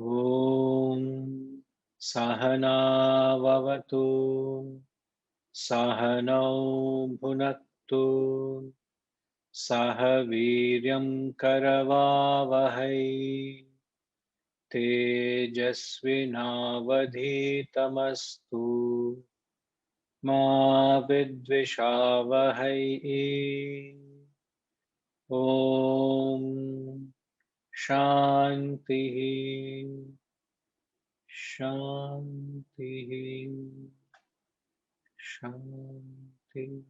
Om Sahana Vavatu Sahanau Bhunaktu Sahaviryam Karavavahai Tejasvinavadhitamastu Ma Vidvishavahai. Om Shanti Shanti Shanti.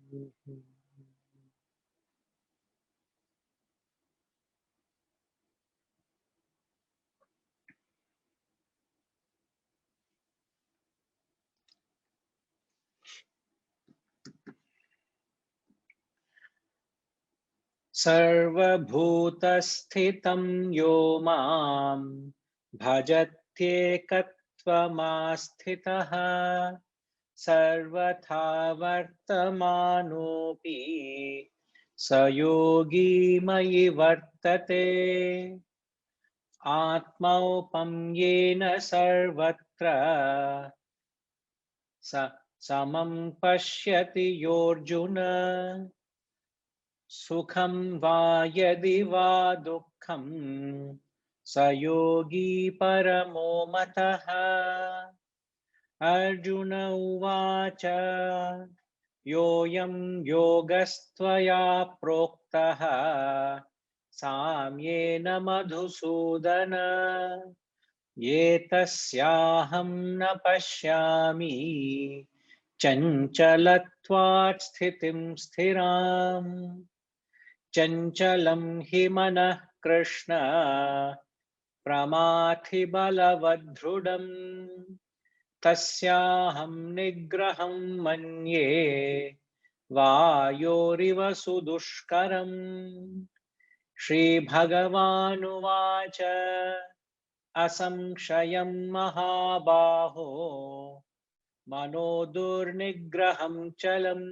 Sarvabhutasthhitam yo mam bhajatyekatvamasthitaha sarvatha vartamanopi sayogi mayi vartate atmaupam yena sarvatra samam pashyati yorjuna sukham va yadi va dukkham sayogi paramo mataha. Arjuna uvacha yoyam yogastvaya proktaha samyena madhusudana yetasyaham na pashyami chanchalatvat sthitim sthiram chanchalam hi manah krishna pramathi balavadhrudam tasyaham nigraham manye vayoriva sudushkaram. Shri Bhagavanuvacha asamshayam mahabaho manodurnigraham chalam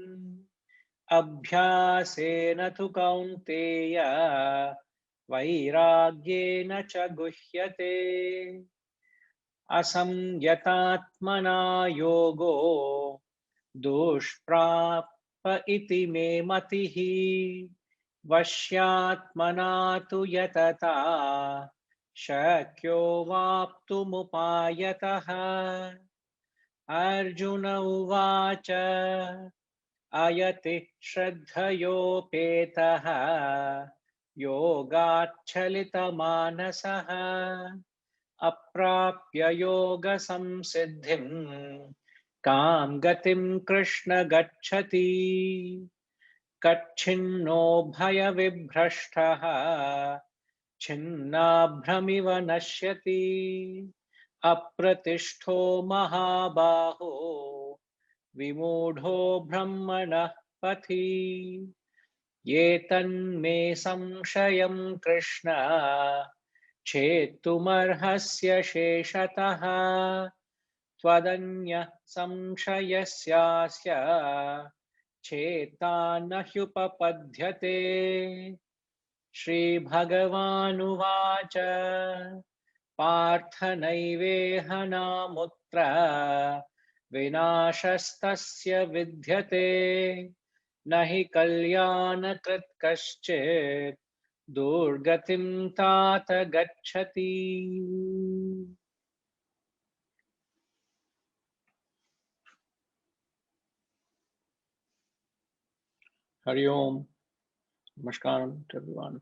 abhyasena tu kaunteya vairagyena cha guhyate asamyatatmana yogo dushprapa iti me matihi vashyatmana tu yatata shakyo vaptumupayataha. Arjuna uvacha ayati shraddhayopetaha yogachalita manasaha aprapya yoga samsiddhim kam gatim krishna gacchati kachinno bhaya vibhrashtaha छिन्नाभ्रमिव नश्यति अप्रतिष्ठो महाबाहो विमूढो ब्रह्मणः पथि ये तन्मे संशयं कृष्ण छेत्तुमर्हस्य शेषतः त्वदन्यः संशयस्यास्य छेता न ह्युपपद्यते. Shri Bhagavanuvacha Partha naiveha vinashastasya vidyate nahi kalyana krit kaschit durgatim tata gacchati. Hari Om. Namaskaram to everyone.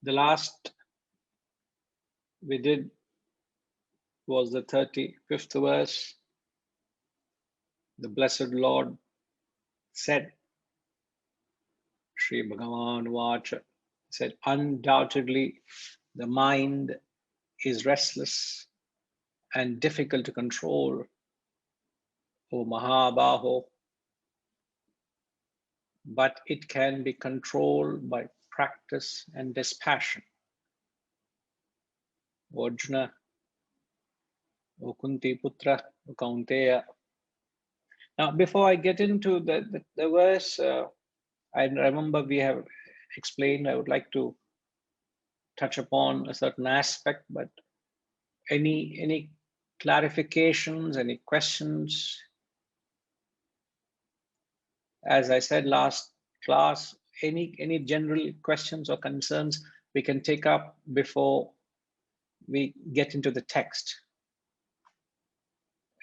The last we did was the 35th verse. The Blessed Lord said, Shri Bhagavan Vacha said, undoubtedly the mind is restless and difficult to control, O Mahabaho, but it can be controlled by practice and dispassion. O Arjuna, O Kunti Putra, O Kaunteya. Now, before I get into the verse, I remember we have explained, I would like to touch upon a certain aspect, but any clarifications, any questions? As I said last class, any general questions or concerns we can take up before we get into the text?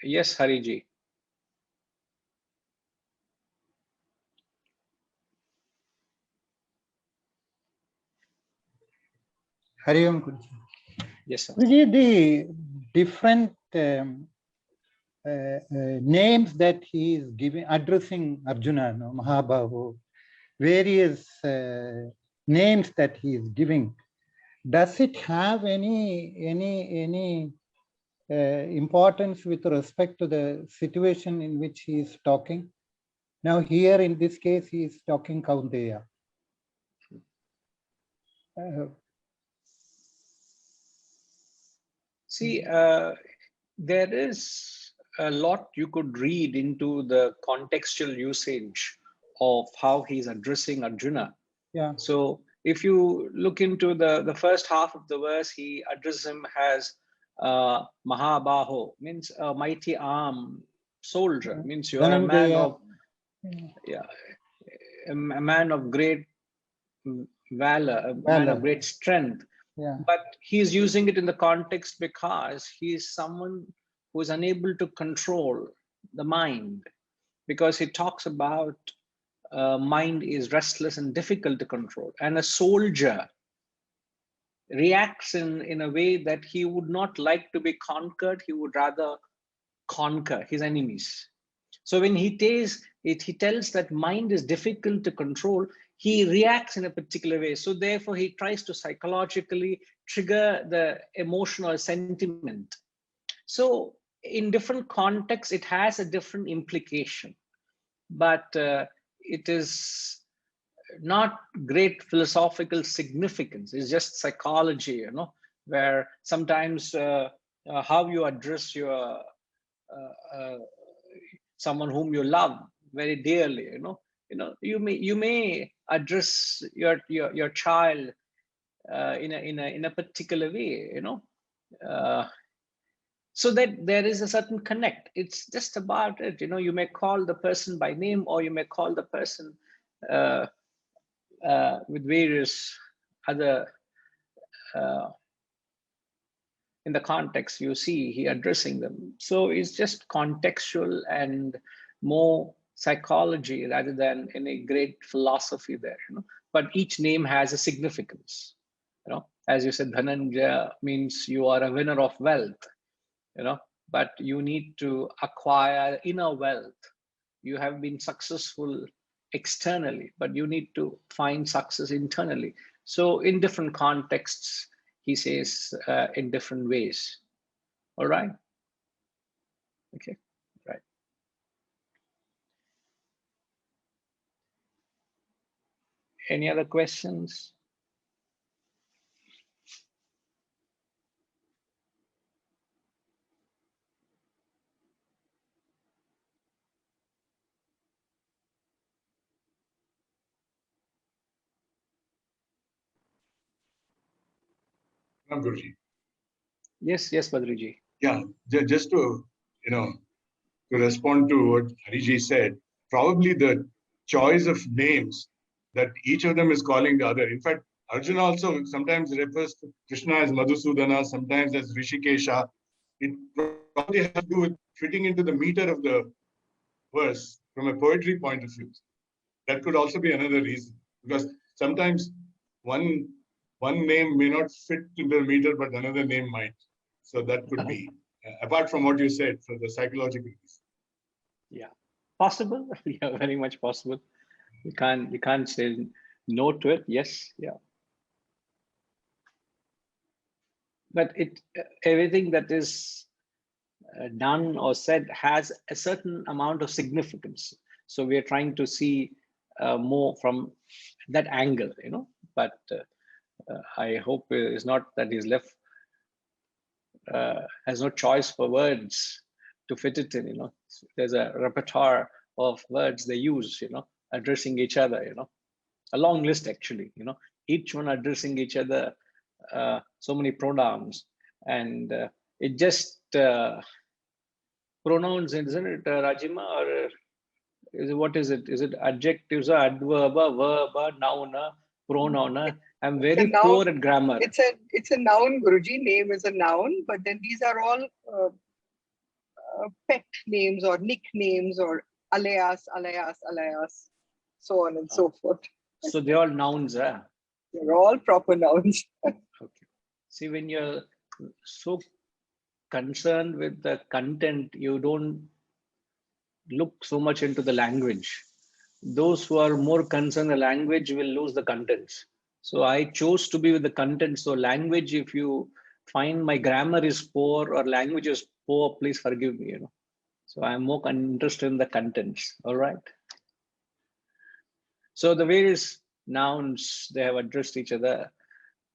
Yes, Hariji. Hari Om Guruji. Yes, sir. Guruji, the different names that he is giving, addressing Arjuna, no, Mahabahu, various names that he is giving, does it have any importance with respect to the situation in which he is talking? Now here in this case, he is talking Kaunteya. See, there is a lot you could read into the contextual usage of how he's addressing Arjuna. Yeah. So if you look into the first half of the verse, he addresses him as Mahabaho, means a mighty arm soldier, means you are a man of, a man of great valor, a man of great strength. Yeah. But he's using it in the context because he is someone who is unable to control the mind, because he talks about mind is restless and difficult to control, and a soldier reacts in a way that he would not like to be conquered. He would rather conquer his enemies. So when he tells that mind is difficult to control, he reacts in a particular way. So therefore he tries to psychologically trigger the emotional sentiment. So in different contexts, it has a different implication, but it is not great philosophical significance. It's just psychology, where sometimes how you address your someone whom you love very dearly, you may address your child in a particular way, so that there is a certain connect. It's just about it, you may call the person by name, or you may call the person with various other in the context you see he addressing them. So it's just contextual and more psychology rather than any great philosophy there, but each name has a significance. As you said, Dhananjaya means you are a winner of wealth, but you need to acquire inner wealth. You have been successful externally, but you need to find success internally. So in different contexts, he says in different ways. All right. Okay. Right. Any other questions? Guruji. Yes, Badriji. Yeah, just to, to respond to what Hariji said, probably the choice of names that each of them is calling the other. In fact, Arjuna also sometimes refers to Krishna as Madhusudana, sometimes as Rishikesha. It probably has to do with fitting into the meter of the verse from a poetry point of view. That could also be another reason, because sometimes one name may not fit into the meter, but another name might. So that could be, apart from what you said, for the psychological reason. Yeah, possible. Yeah, very much possible. You can't say no to it. Yes, yeah. But everything that is done or said has a certain amount of significance. So we are trying to see more from that angle, but I hope it's not that he's left, has no choice for words to fit it in, There's a repertoire of words they use, addressing each other, a long list actually, each one addressing each other, so many pronouns, and it just pronouns, isn't it, Rajima, or what is it? Is it adjectives, adverb, verb, noun, pronoun? I'm very poor at grammar. It's a noun, Guruji. Name is a noun, but then these are all pet names or nicknames or alias, so on and so forth. So they're all nouns, They're all proper nouns. Okay. See, when you're so concerned with the content, you don't look so much into the language. Those who are more concerned the language will lose the contents. So I chose to be with the content. So language, if you find my grammar is poor or language is poor, please forgive me, So I'm more interested in the contents. All right. So the various nouns, they have addressed each other.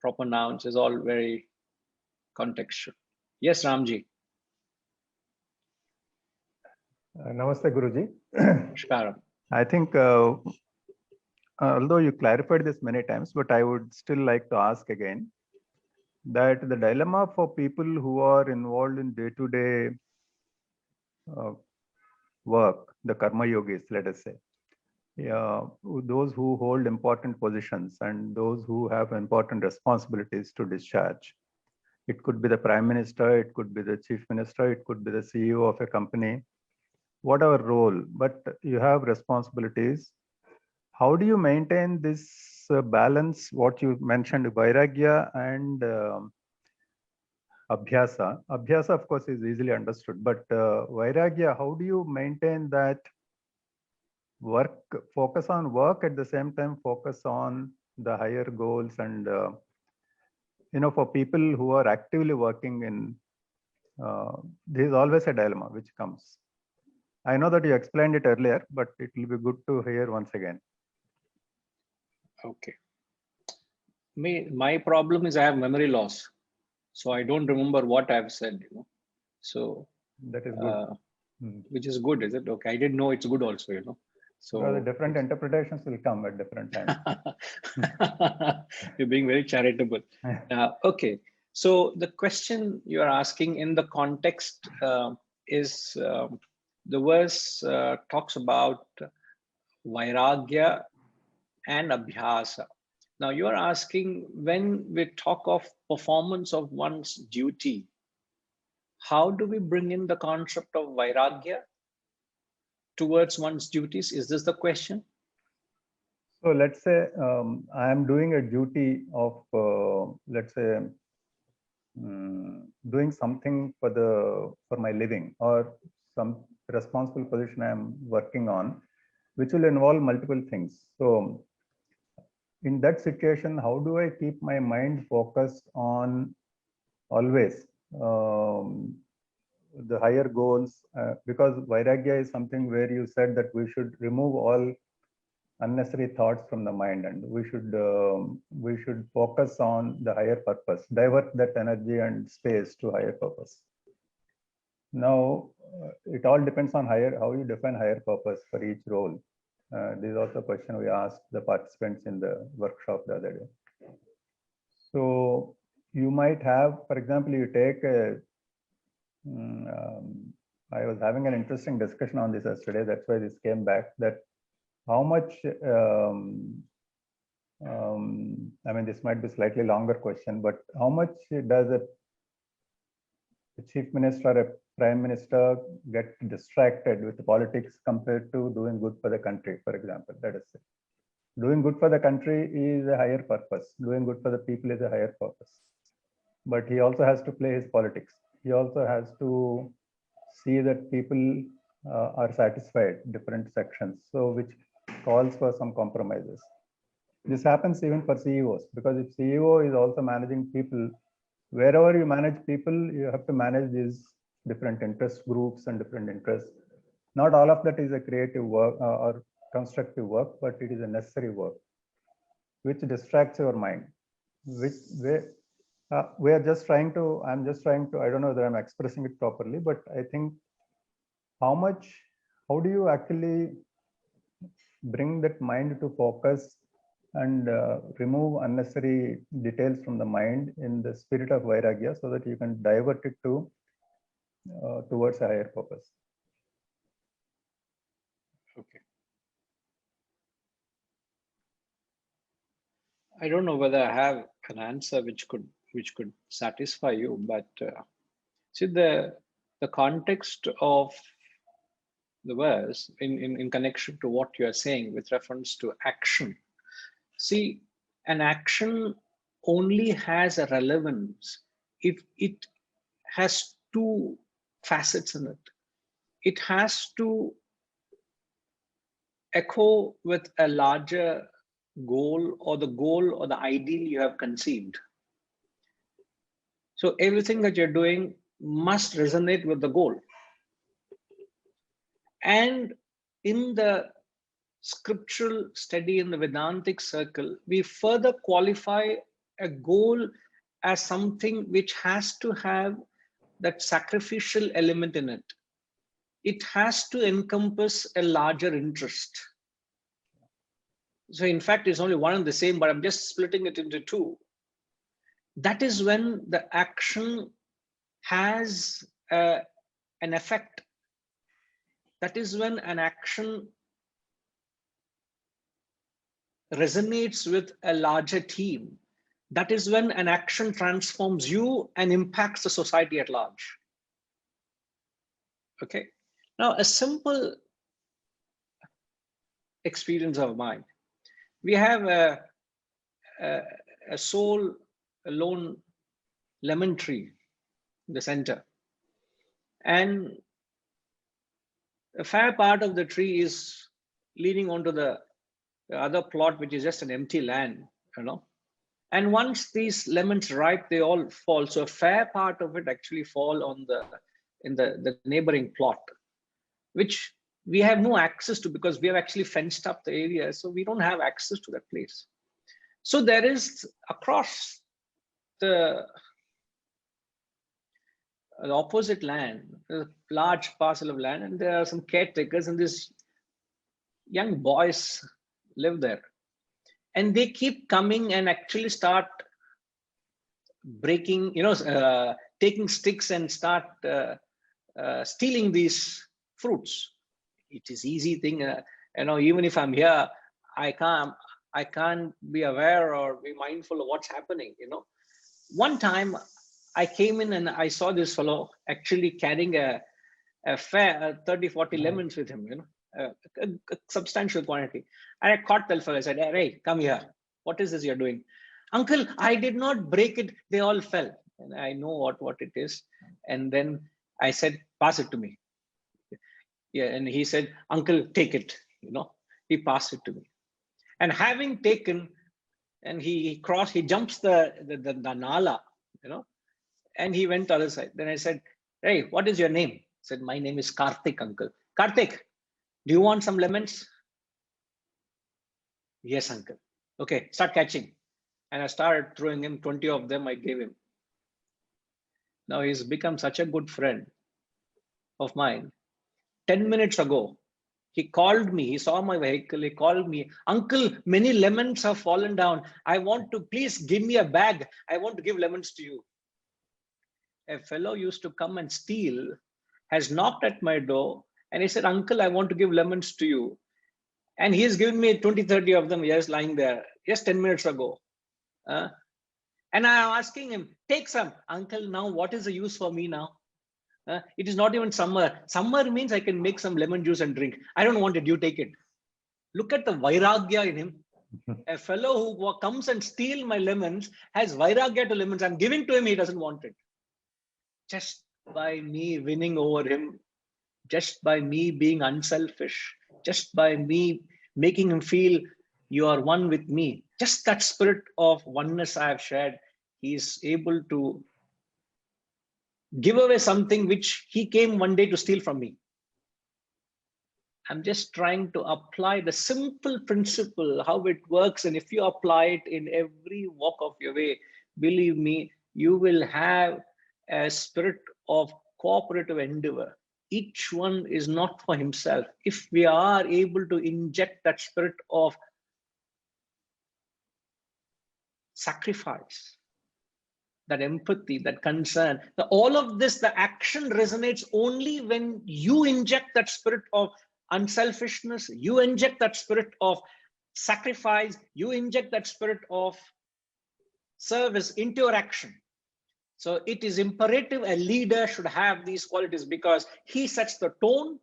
Proper nouns is all very contextual. Yes, Ramji. Namaste, Guruji. Namaskaram. I think, although you clarified this many times, but I would still like to ask again that the dilemma for people who are involved in day-to-day work, the karma yogis, let us say, those who hold important positions and those who have important responsibilities to discharge. It could be the Prime Minister, it could be the Chief Minister, it could be the CEO of a company, whatever role, but you have responsibilities. How do you maintain this balance, what you mentioned, vairagya and abhyasa? Abhyasa, of course, is easily understood, but vairagya, how do you maintain that work, focus on work, at the same time focus on the higher goals? And for people who are actively working in, there is always a dilemma which comes. I know that you explained it earlier, but it will be good to hear once again. Okay. My problem is I have memory loss. So I don't remember what I've said, So that is good. Which is good, is it? Okay. I didn't know it's good also, So well, the different interpretations will come at different times. You're being very charitable. Okay. So the question you're asking in the context is the verse talks about vairagya and abhyasa. Now you are asking, when we talk of performance of one's duty, how do we bring in the concept of vairagya towards one's duties? Is this the question? So let's say I am doing a duty of, let's say, doing something for my living, or some responsible position I am working on, which will involve multiple things. So in that situation, how do I keep my mind focused on always the higher goals? Because vairagya is something where you said that we should remove all unnecessary thoughts from the mind, and we should focus on the higher purpose, divert that energy and space to higher purpose. Now, it all depends on how you define higher purpose for each role. This is also a question we asked the participants in the workshop the other day. So you might have, for example, you take I was having an interesting discussion on this yesterday. That's why this came back, that how much, I mean, this might be a slightly longer question, but how much does a chief minister or a prime minister get distracted with politics compared to doing good for the country, for example? Let us say doing good for the country is a higher purpose. Doing good for the people is a higher purpose. But he also has to play his politics. He also has to see that people are satisfied, different sections, so which calls for some compromises. This happens even for CEOs, because if CEO is also managing people, wherever you manage people, you have to manage these different interest groups and different interests. Not all of that is a creative work or constructive work, but it is a necessary work. which distracts your mind, which we are just trying to, I'm just trying to, I don't know whether I'm expressing it properly, but I think how do you actually bring that mind to focus and remove unnecessary details from the mind in the spirit of vairagya, so that you can divert it to towards a higher purpose. Okay. I don't know whether I have an answer which could satisfy you, but see the context of the verse in connection to what you are saying with reference to action. See, an action only has a relevance if it has two facets in it. It has to echo with a larger goal or the ideal you have conceived. So everything that you're doing must resonate with the goal. And in the scriptural study in the Vedantic circle, we further qualify a goal as something which has to have that sacrificial element in it. It has to encompass a larger interest. So in fact, it's only one and the same, but I'm just splitting it into two. That is when the action has an effect. That is when an action resonates with a larger team. That is when an action transforms you and impacts the society at large. Okay. Now, a simple experience of mine. We have a sole alone lemon tree in the center. And a fair part of the tree is leaning onto the other plot, which is just an empty land, you know. And once these lemons ripe, they all fall. So a fair part of it actually fall on the neighboring plot, which we have no access to because we have actually fenced up the area. So we don't have access to that place. So there is across the opposite land, a large parcel of land, and there are some caretakers, and these young boys live there. And they keep coming and actually start breaking, taking sticks and start stealing these fruits. It is easy thing, even if I'm here, I can't be aware or be mindful of what's happening, One time I came in and I saw this fellow actually carrying a fair 30, 40 lemons with him, a substantial quantity. And I caught that fellow. I said, hey, come here. What is this you're doing? Uncle, I did not break it. They all fell. And I know what it is. And then I said, pass it to me. Yeah. And he said, uncle, take it. He passed it to me. And having taken, and he jumps the nala, and he went to the other side. Then I said, hey, what is your name? He said, my name is Karthik, uncle. Karthik, do you want some lemons? Yes, uncle. Okay, start catching. And I started throwing him 20 of them I gave him. Now he's become such a good friend of mine. 10 minutes ago, he called me. He saw my vehicle. He called me, uncle, many lemons have fallen down. I want to, please give me a bag. I want to give lemons to you. A fellow used to come and steal, has knocked at my door, and he said, uncle, I want to give lemons to you. And he has given me 20, 30 of them, just lying there, just 10 minutes ago. And I'm asking him, take some. Uncle, now what is the use for me now? It is not even summer. Summer means I can make some lemon juice and drink. I don't want it. You take it. Look at the vairagya in him. A fellow who comes and steals my lemons has vairagya to lemons. I'm giving to him. He doesn't want it. Just by me winning over him, just by me being unselfish, just by me making him feel you are one with me, just that spirit of oneness I have shared, he is able to give away something which he came one day to steal from me. I'm just trying to apply the simple principle, how it works. And if you apply it in every walk of your way, believe me, you will have a spirit of cooperative endeavor. Each one is not for himself. If we are able to inject that spirit of sacrifice, that empathy, that concern, all of this, the action resonates only when you inject that spirit of unselfishness, you inject that spirit of sacrifice, you inject that spirit of service into your action. So it is imperative a leader should have these qualities, because he sets the tone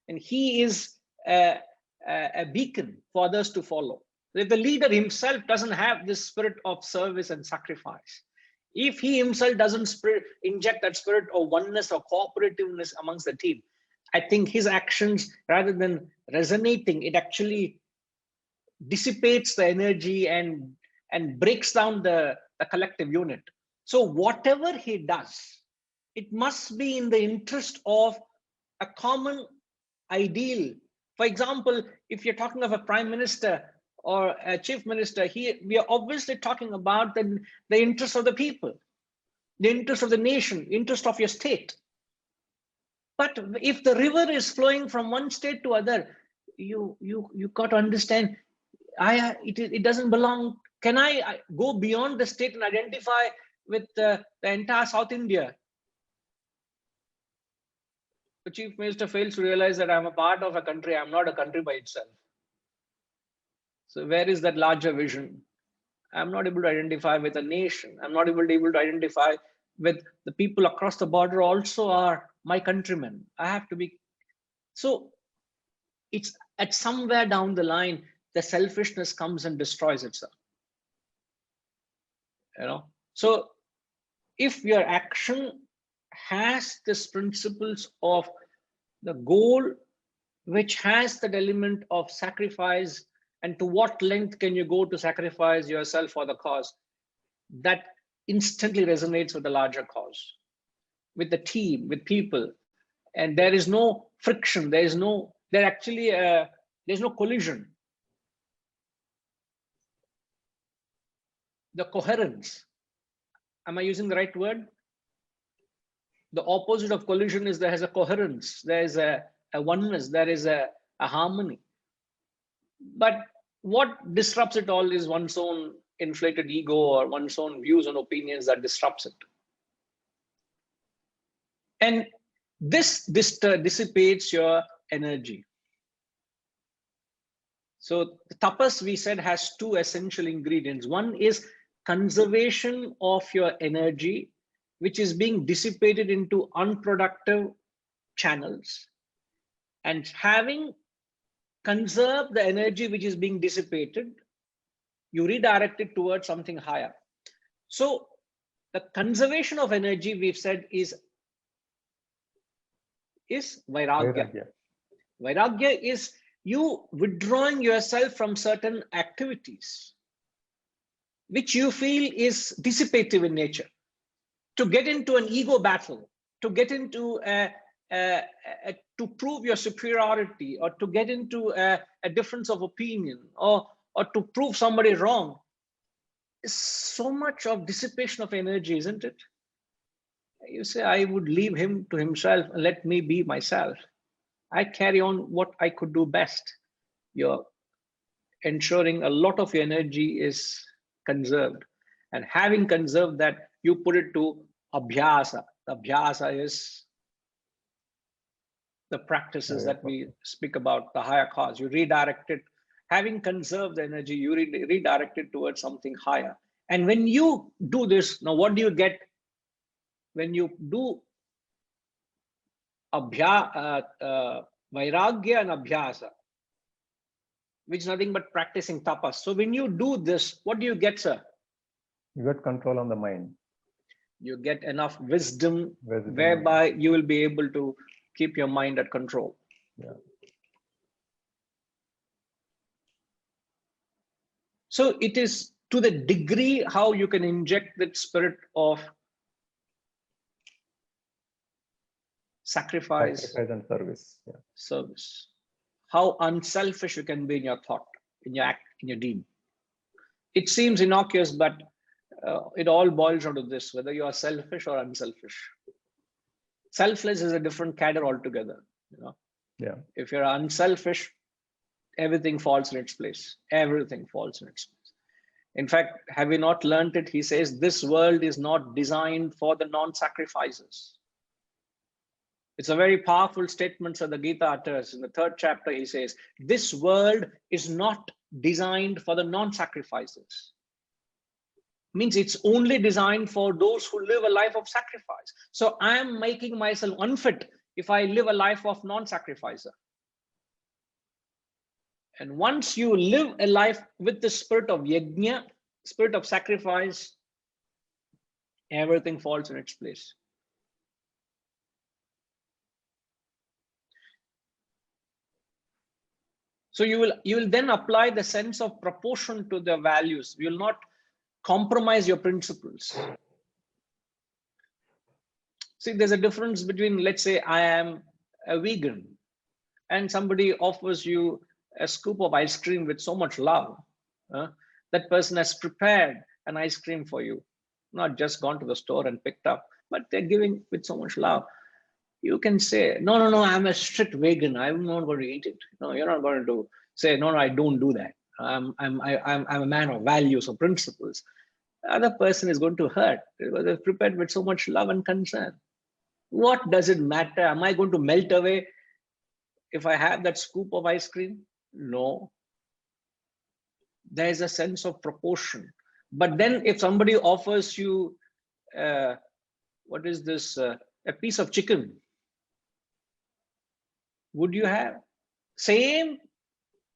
and he is a beacon for others to follow. If the leader himself doesn't have this spirit of service and sacrifice, if he himself doesn't inject that spirit of oneness or cooperativeness amongst the team, I think his actions, rather than resonating, it actually dissipates the energy and breaks down the collective unit. So whatever he does, it must be in the interest of a common ideal. For example, if you're talking of a prime minister or a chief minister, we are obviously talking about the interest of the people, the interest of the nation, interest of your state. But if the river is flowing from one state to other, you got to understand, it doesn't belong. Can I go beyond the state and identify with the entire South India? The chief minister fails to realize that I'm a part of a country. I'm not a country by itself. So where is that larger vision? I'm not able to identify with a nation. I'm not able to identify with the people across the border also are my countrymen. I have to be. So it's at somewhere down the line, the selfishness comes and destroys itself. So if your action has this principles of the goal, which has that element of sacrifice, and to what length can you go to sacrifice yourself for the cause, that instantly resonates with the larger cause, with the team, with people. And there is no friction, there's no collision. The coherence, am I using the right word? The opposite of collision is there has a coherence, there is a oneness, there is a harmony. But what disrupts it all is one's own inflated ego or one's own views and opinions that disrupts it. And this dissipates your energy. So the tapas, we said, has two essential ingredients. One is conservation of your energy, which is being dissipated into unproductive channels, and having conserved the energy which is being dissipated, you redirect it towards something higher. So the conservation of energy, we've said, is vairagya. Vairagya is you withdrawing yourself from certain activities which you feel is dissipative in nature, to get into an ego battle, to get into to prove your superiority, or to get into a difference of opinion, or to prove somebody wrong. It's so much of dissipation of energy, isn't it? You say, I would leave him to himself and let me be myself. I carry on what I could do best. You're ensuring a lot of your energy is conserved. And having conserved that, you put it to abhyasa. Abhyasa is the practices that we speak about, the higher cause. You redirect it. Having conserved the energy, you redirect it towards something higher. And when you do this, now what do you get? When you do vairagya and abhyasa, which is nothing but practicing tapas. So when you do this, what do you get, sir? You get control on the mind. You get enough wisdom whereby you will be able to keep your mind at control. Yeah. So it is to the degree how you can inject that spirit of sacrifice and service. Yeah. Service. how unselfish you can be in your thought, in your act, in your deed. It seems innocuous, but it all boils down to this, whether you are selfish or unselfish. Selfless is a different cadre altogether. Yeah. If you're unselfish, everything falls in its place. Everything falls in its place. In fact, have we not learned it? He says, this world is not designed for the non-sacrificers. It's a very powerful statement that the Gita utters. In the 3rd chapter, he says, this world is not designed for the non-sacrificers. Means it's only designed for those who live a life of sacrifice. So I am making myself unfit if I live a life of non-sacrificer. And once you live a life with the spirit of yajna, spirit of sacrifice, everything falls in its place. So you will then apply the sense of proportion to the values. You will not compromise your principles. See, there's a difference between, let's say, I am a vegan, and somebody offers you a scoop of ice cream with so much love. That person has prepared an ice cream for you, not just gone to the store and picked up, but they're giving with so much love. You can say, no, I'm a strict vegan. I'm not going to eat it. No, you're not going to say, no, I don't do that. I'm a man of values or principles. The other person is going to hurt because they're prepared with so much love and concern. What does it matter? Am I going to melt away if I have that scoop of ice cream? No. There's a sense of proportion. But then if somebody offers you, what is this, a piece of chicken, would you have? Same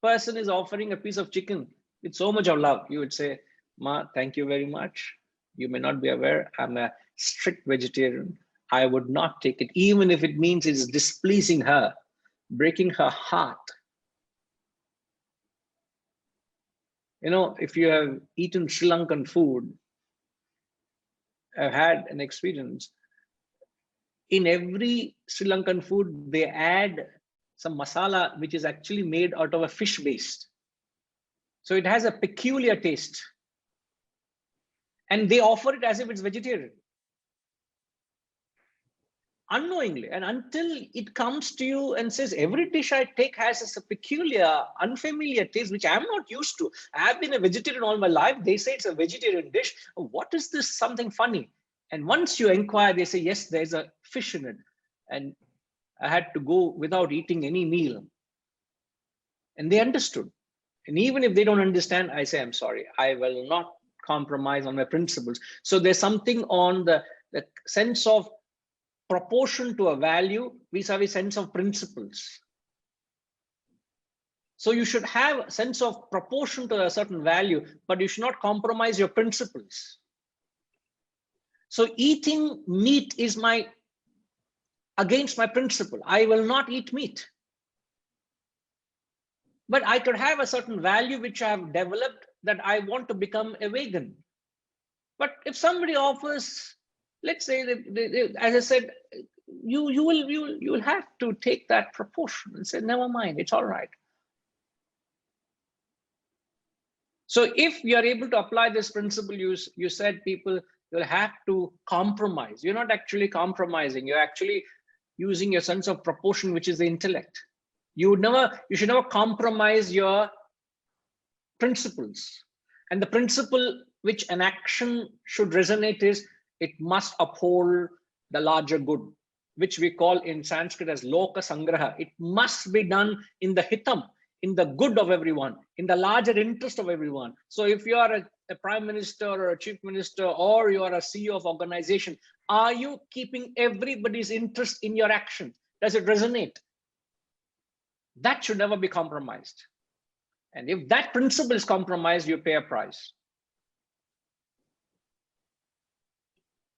person is offering a piece of chicken with so much of love. You would say, Ma, thank you very much. You may not be aware, I'm a strict vegetarian. I would not take it, even if it means it's displeasing her, breaking her heart. If you have eaten Sri Lankan food, I've had an experience. In every Sri Lankan food, they add some masala, which is actually made out of a fish base. So it has a peculiar taste. And they offer it as if it's vegetarian. Unknowingly. And until it comes to you and says, every dish I take has a peculiar, unfamiliar taste, which I'm not used to. I've been a vegetarian all my life. They say it's a vegetarian dish. What is this? Something funny. And once you inquire, they say, yes, there's a fish in it. And I had to go without eating any meal. And they understood. And even if they don't understand, I say, I'm sorry, I will not compromise on my principles. So there's something on the sense of proportion to a value vis-a-vis sense of principles. So you should have a sense of proportion to a certain value, but you should not compromise your principles. So eating meat is against my principle. I will not eat meat. But I could have a certain value which I have developed, that I want to become a vegan. But if somebody offers, let's say, as I said, you will have to take that proportion and say, never mind, it's all right. So if you are able to apply this principle, you said people will have to compromise. You're not actually compromising. You're actually using your sense of proportion, which is the intellect. You should never compromise your principles. And the principle which an action should resonate is, it must uphold the larger good, which we call in Sanskrit as loka sangraha. It must be done in the hitam, in the good of everyone, in the larger interest of everyone. So if you are a prime minister or a chief minister, or you are a CEO of organization, are you keeping everybody's interest in your action? Does it resonate? That should never be compromised. And if that principle is compromised, you pay a price.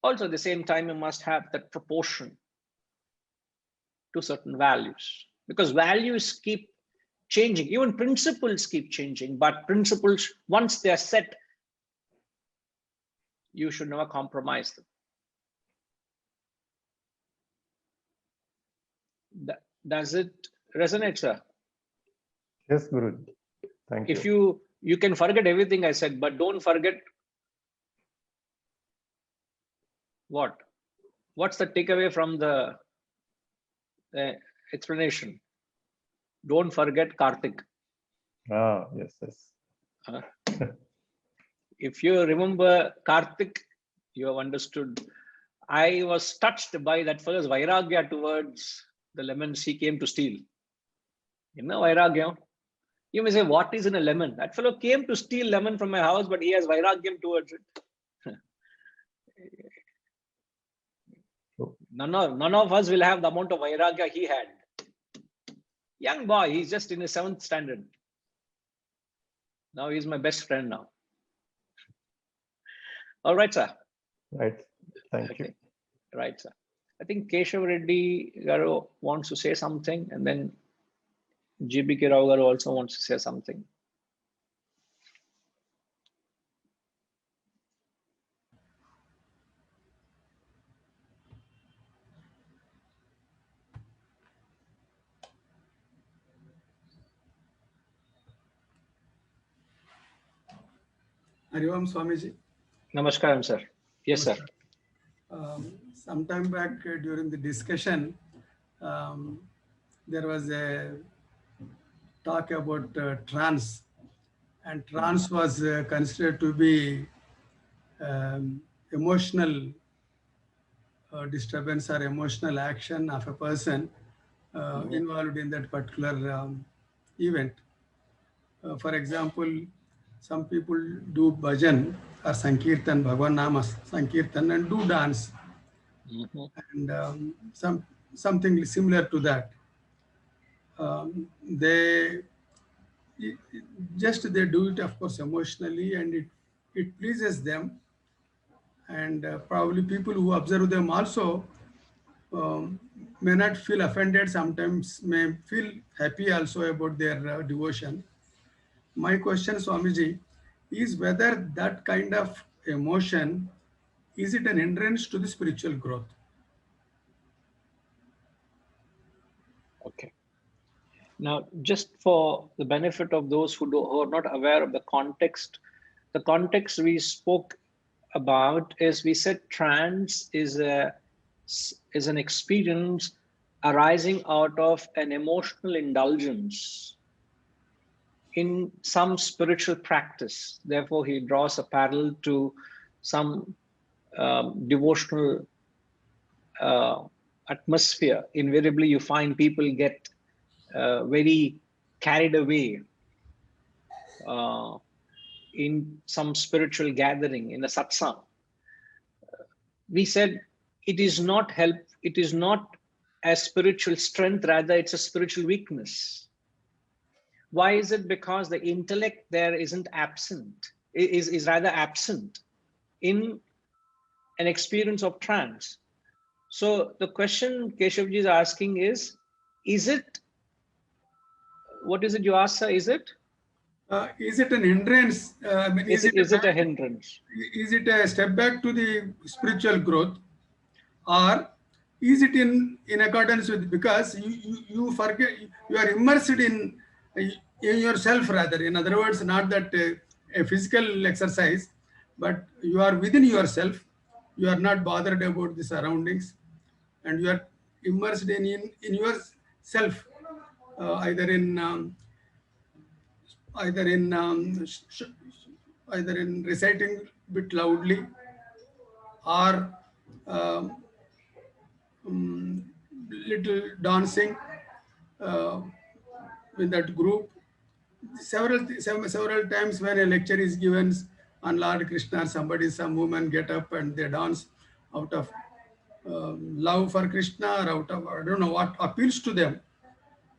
Also, at the same time, you must have that proportion to certain values, because values keep changing. Even principles keep changing, but principles, once they are set, you should never compromise them. Does it resonate, sir? Yes, Guru. Thank you. If you can forget everything I said, but don't forget what? What's the takeaway from the explanation? Don't forget Karthik. Ah, yes, yes. If you remember Karthik, you have understood. I was touched by that fellow's vairagya towards the lemons he came to steal. You know, vairagya. You may say, what is in a lemon? That fellow came to steal lemon from my house, but he has vairagyam towards it. None of us will have the amount of vairagya he had. Young boy, he's just in his 7th standard. Now he's my best friend now. All right, sir. Right. Thank you. Right, sir. I think Keshav Reddy Garu wants to say something, and then GBK Rao Garu also wants to say something. Harivam Swamiji. Namaskaram, sir. Yes, sir. Sometime back during the discussion, there was a talk about trance, and trance was considered to be emotional disturbance or emotional action of a person involved in that particular event. For example, some people do bhajan or sankirtan, Bhagwan Nama sankirtan, and do dance, and something similar to that. They do it, of course, emotionally, and it pleases them. And probably people who observe them also may not feel offended, sometimes may feel happy also about their devotion. My question, Swamiji, is whether that kind of emotion, is it an hindrance to the spiritual growth? Okay. Now, just for the benefit of those who are not aware of the context we spoke about is, we said trance is an experience arising out of an emotional indulgence in some spiritual practice. Therefore, he draws a parallel to some devotional atmosphere. Invariably, you find people get very carried away in some spiritual gathering, in a satsang. We said it is not a spiritual strength, rather it's a spiritual weakness. Why is it? Because the intellect there is rather absent in an experience of trance. So the question Keshavji is asking is it, what is it you asked, sir? Is it an hindrance? Is it a hindrance? Is it a step back to the spiritual growth, or is it in accordance with, because you forget, you are immersed in yourself, rather, in other words, not that a physical exercise, but you are within yourself, you are not bothered about the surroundings, and you are immersed in yourself, either in reciting a bit loudly, or little dancing with that group. Several times when a lecture is given on Lord Krishna, some woman get up and they dance out of love for Krishna, or out of, I don't know what appeals to them.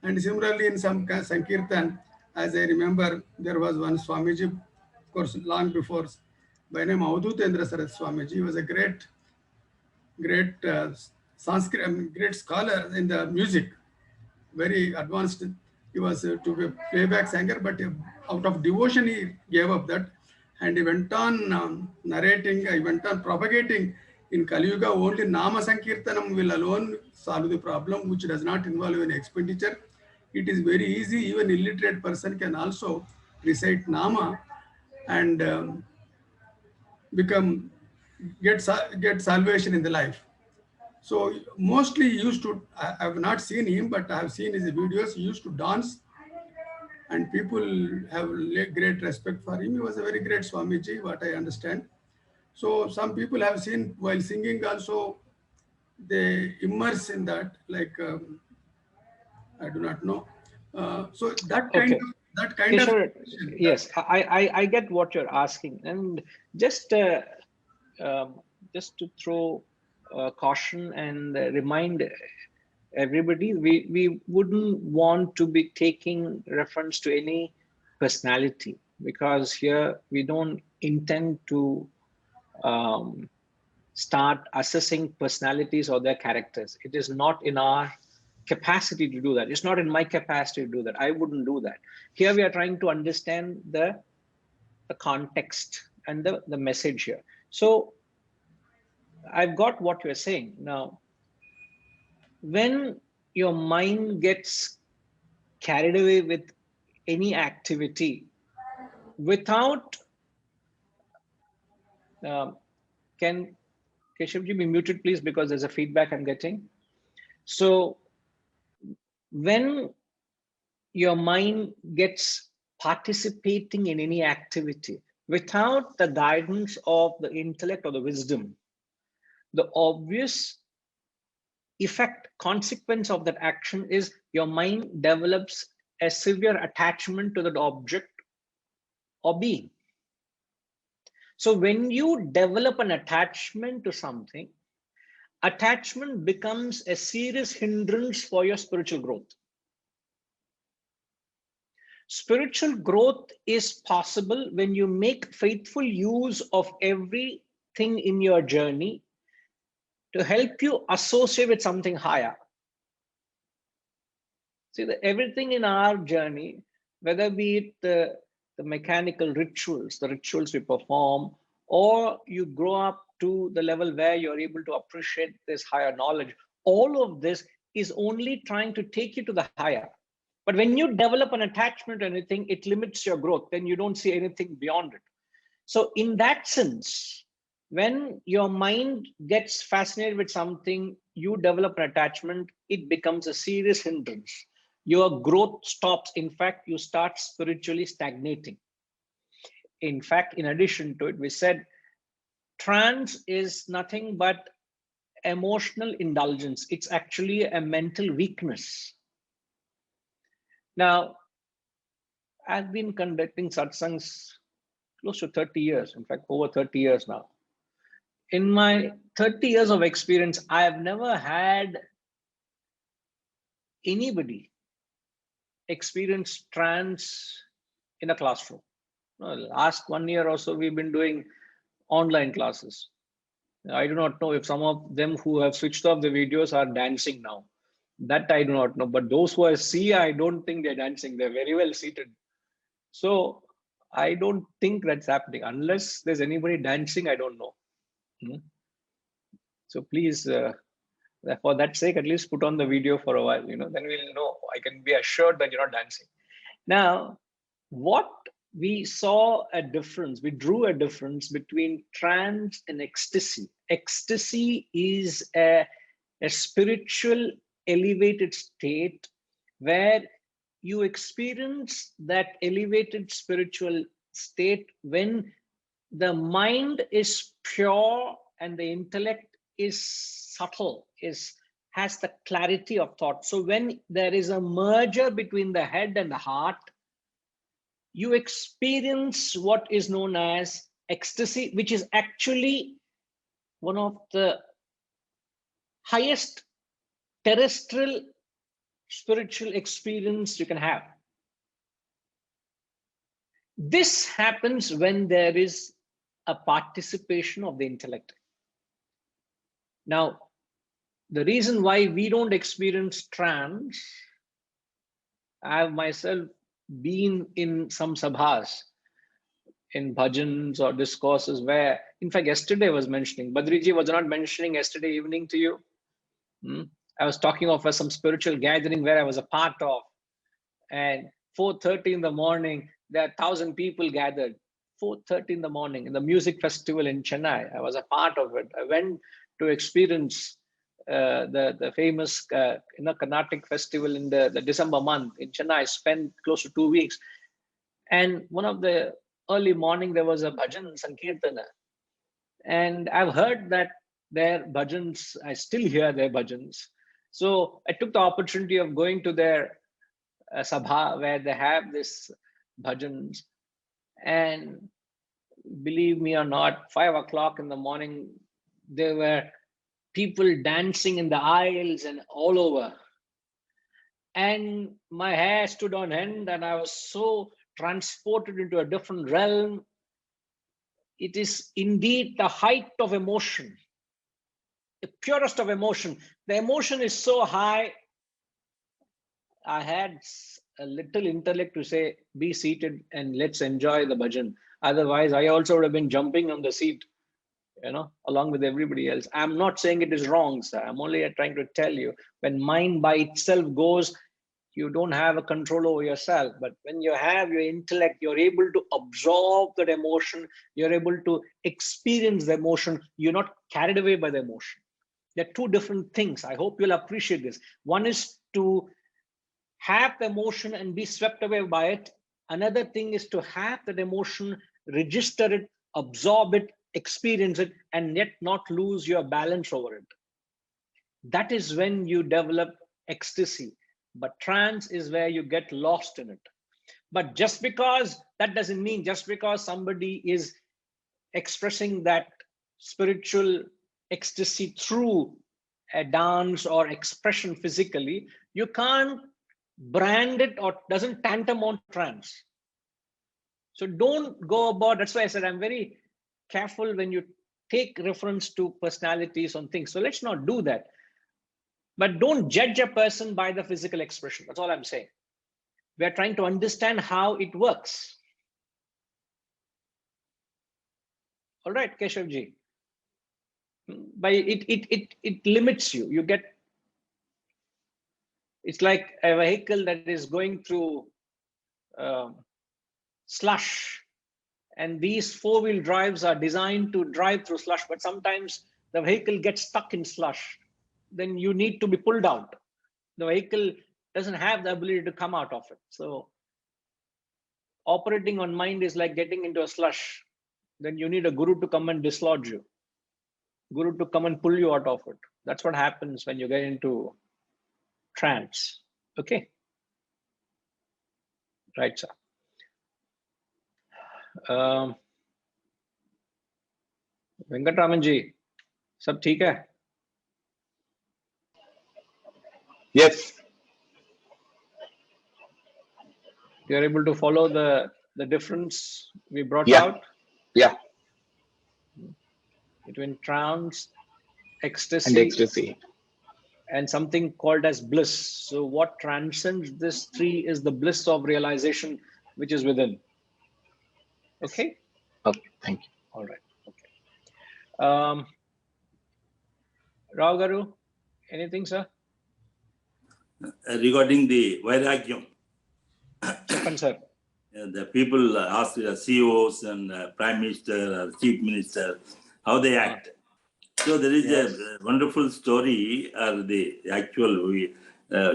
And similarly, in some Sankirtan, as I remember, there was one Swamiji, of course, long before, by name Avadhutendra Sarat Swamiji. He was a great Sanskrit, great scholar in the music, very advanced. He was to be a playback singer, but out of devotion, he gave up that. And he went on narrating, he went on propagating in Kali Yuga, only Nama Sankirtanam will alone solve the problem, which does not involve any expenditure. it is very easy. Even illiterate person can also recite Nama and get salvation in the life. So mostly he used to, I have not seen him, but I have seen his videos. He used to dance, and people have great respect for him. He was a very great Swamiji, what I understand. So some people have seen while singing also, they immerse in that, like I do not know. So that kind Okay. of Kishore, yes, I get what you're asking, and just to throw caution and remind everybody, we wouldn't want to be taking reference to any personality, because here we don't intend to start assessing personalities or their characters. It is not in our capacity to do that. It's not in my capacity to do that. I wouldn't do that. Here we are trying to understand the context and the message here. So I've got what you're saying. Now, when your mind gets carried away with any activity without, can Keshavji be muted, please, because there's a feedback I'm getting. So when your mind gets participating in any activity without the guidance of the intellect or the wisdom, the obvious effect, consequence of that action is your mind develops a severe attachment to that object or being. So when you develop an attachment to something, attachment becomes a serious hindrance for your spiritual growth. Spiritual growth is possible when you make faithful use of everything in your journey to help you associate with something higher. See, everything in our journey, whether be it the mechanical rituals, the rituals we perform, or you grow up to the level where you're able to appreciate this higher knowledge, all of this is only trying to take you to the higher. But when you develop an attachment to anything, it limits your growth. Then you don't see anything beyond it. So in that sense, when your mind gets fascinated with something, you develop an attachment, it becomes a serious hindrance. Your growth stops. In fact, you start spiritually stagnating. In fact, in addition to it, we said trance is nothing but emotional indulgence. It's actually a mental weakness. Now, I've been conducting satsangs close to 30 years, in fact, over 30 years now. In my 30 years of experience, I have never had anybody experience trance in a classroom. Last 1 year or so, we've been doing online classes. I do not know if some of them who have switched off the videos are dancing now. That I do not know. But those who I see, I don't think they're dancing. They're very well seated. So I don't think that's happening. Unless there's anybody dancing, I don't know. So please, for that sake, at least put on the video for a while, then we'll know. I can be assured that you're not dancing. Now, what we saw a difference, we drew a difference between trance and ecstasy. Ecstasy is a spiritual elevated state where you experience that elevated spiritual state when the mind is pure and the intellect is subtle, has the clarity of thought. So when there is a merger between the head and the heart, you experience what is known as ecstasy, which is actually one of the highest terrestrial spiritual experience you can have. This happens when there is a participation of the intellect. Now, the reason why we don't experience trance, I have myself been in some sabhas, in bhajans or discourses where, in fact, yesterday I was mentioning, Badriji was not mentioning yesterday evening to you. I was talking of some spiritual gathering where I was a part of. And 4:30 in the morning, there are 1,000 people gathered. 4:30 in the morning in the music festival in Chennai. I was a part of it. I went to experience the famous Carnatic festival in the December month in Chennai. I spent close to 2 weeks. And one of the early morning, there was a bhajan sankirtana. And I've heard that their bhajans, I still hear their bhajans. So I took the opportunity of going to their sabha where they have this bhajans. And believe me or not, 5 o'clock in the morning, there were people dancing in the aisles and all over. And my hair stood on end and I was so transported into a different realm. It is indeed the height of emotion, the purest of emotion. The emotion is so high. I had a little intellect to say, be seated and let's enjoy the bhajan. Otherwise, I also would have been jumping on the seat, along with everybody else. I'm not saying it is wrong, sir. I'm only trying to tell you, when mind by itself goes, you don't have a control over yourself. But when you have your intellect, you're able to absorb that emotion. You're able to experience the emotion. You're not carried away by the emotion. They're two different things. I hope you'll appreciate this. One is to have the emotion and be swept away by it. Another thing is to have that emotion, register it, absorb it, experience it, and yet not lose your balance over it. That is when you develop ecstasy. But trance is where you get lost in it. But just because, that doesn't mean just because somebody is expressing that spiritual ecstasy through a dance or expression physically, you can't brand it or doesn't tantamount trance. So don't go about, that's why I said I'm very careful when you take reference to personalities on things. So let's not do that. But don't judge a person by the physical expression. That's all I'm saying. We are trying to understand how it works. All right, Keshavji. By it limits you. You get, it's like a vehicle that is going through slush. And these four-wheel drives are designed to drive through slush, but sometimes the vehicle gets stuck in slush. Then you need to be pulled out. The vehicle doesn't have the ability to come out of it. So operating on mind is like getting into a slush. Then you need a guru to come and dislodge you. Guru to come and pull you out of it. That's what happens when you get into trance. Okay. Right, sir. Venkatraman ji, sab theek hai? Yes. You are able to follow the difference we brought Yeah. out? Yeah. Between trance, ecstasy, And ecstasy. and something called as bliss. So what transcends this three is the bliss of realization, which is within. Okay? Okay, thank you. All right. Okay. Rao Garu, anything, sir? Regarding the Vairagyam, Chappan, sir. the people ask CEOs and Prime Minister or Chief Minister how they act. So there is a wonderful story, the actual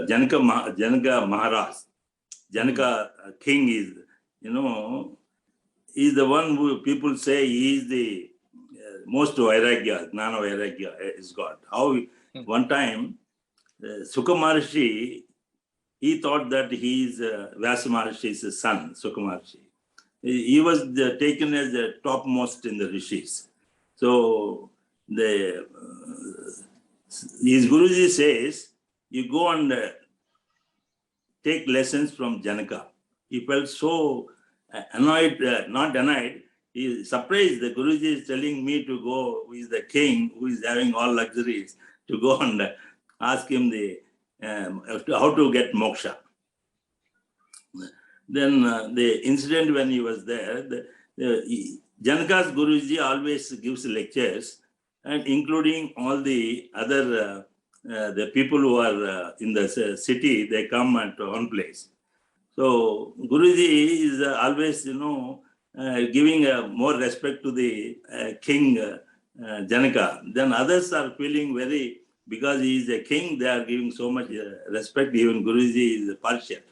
Janaka Maharaj, Janaka king is, is the one who people say he is the most Vairagya, Gnana Vairagya is God. How one time Sukha Maharshi, he thought that he is Vyasa Maharshi's son, Sukha Maharshi. He was taken as the topmost in the rishis. So his Guruji says, you go and take lessons from Janaka. He felt so annoyed, not annoyed, he is surprised. The Guruji is telling me to go, who is the king, who is having all luxuries, to go and ask him how to get moksha. Then the incident when he was there, Janaka's Guruji always gives lectures, and including all the other the people who are in the city, they come at one place. So Guruji is always, giving more respect to the king Janaka. Then others are feeling very, because he is a king, they are giving so much respect. Even Guruji is partial.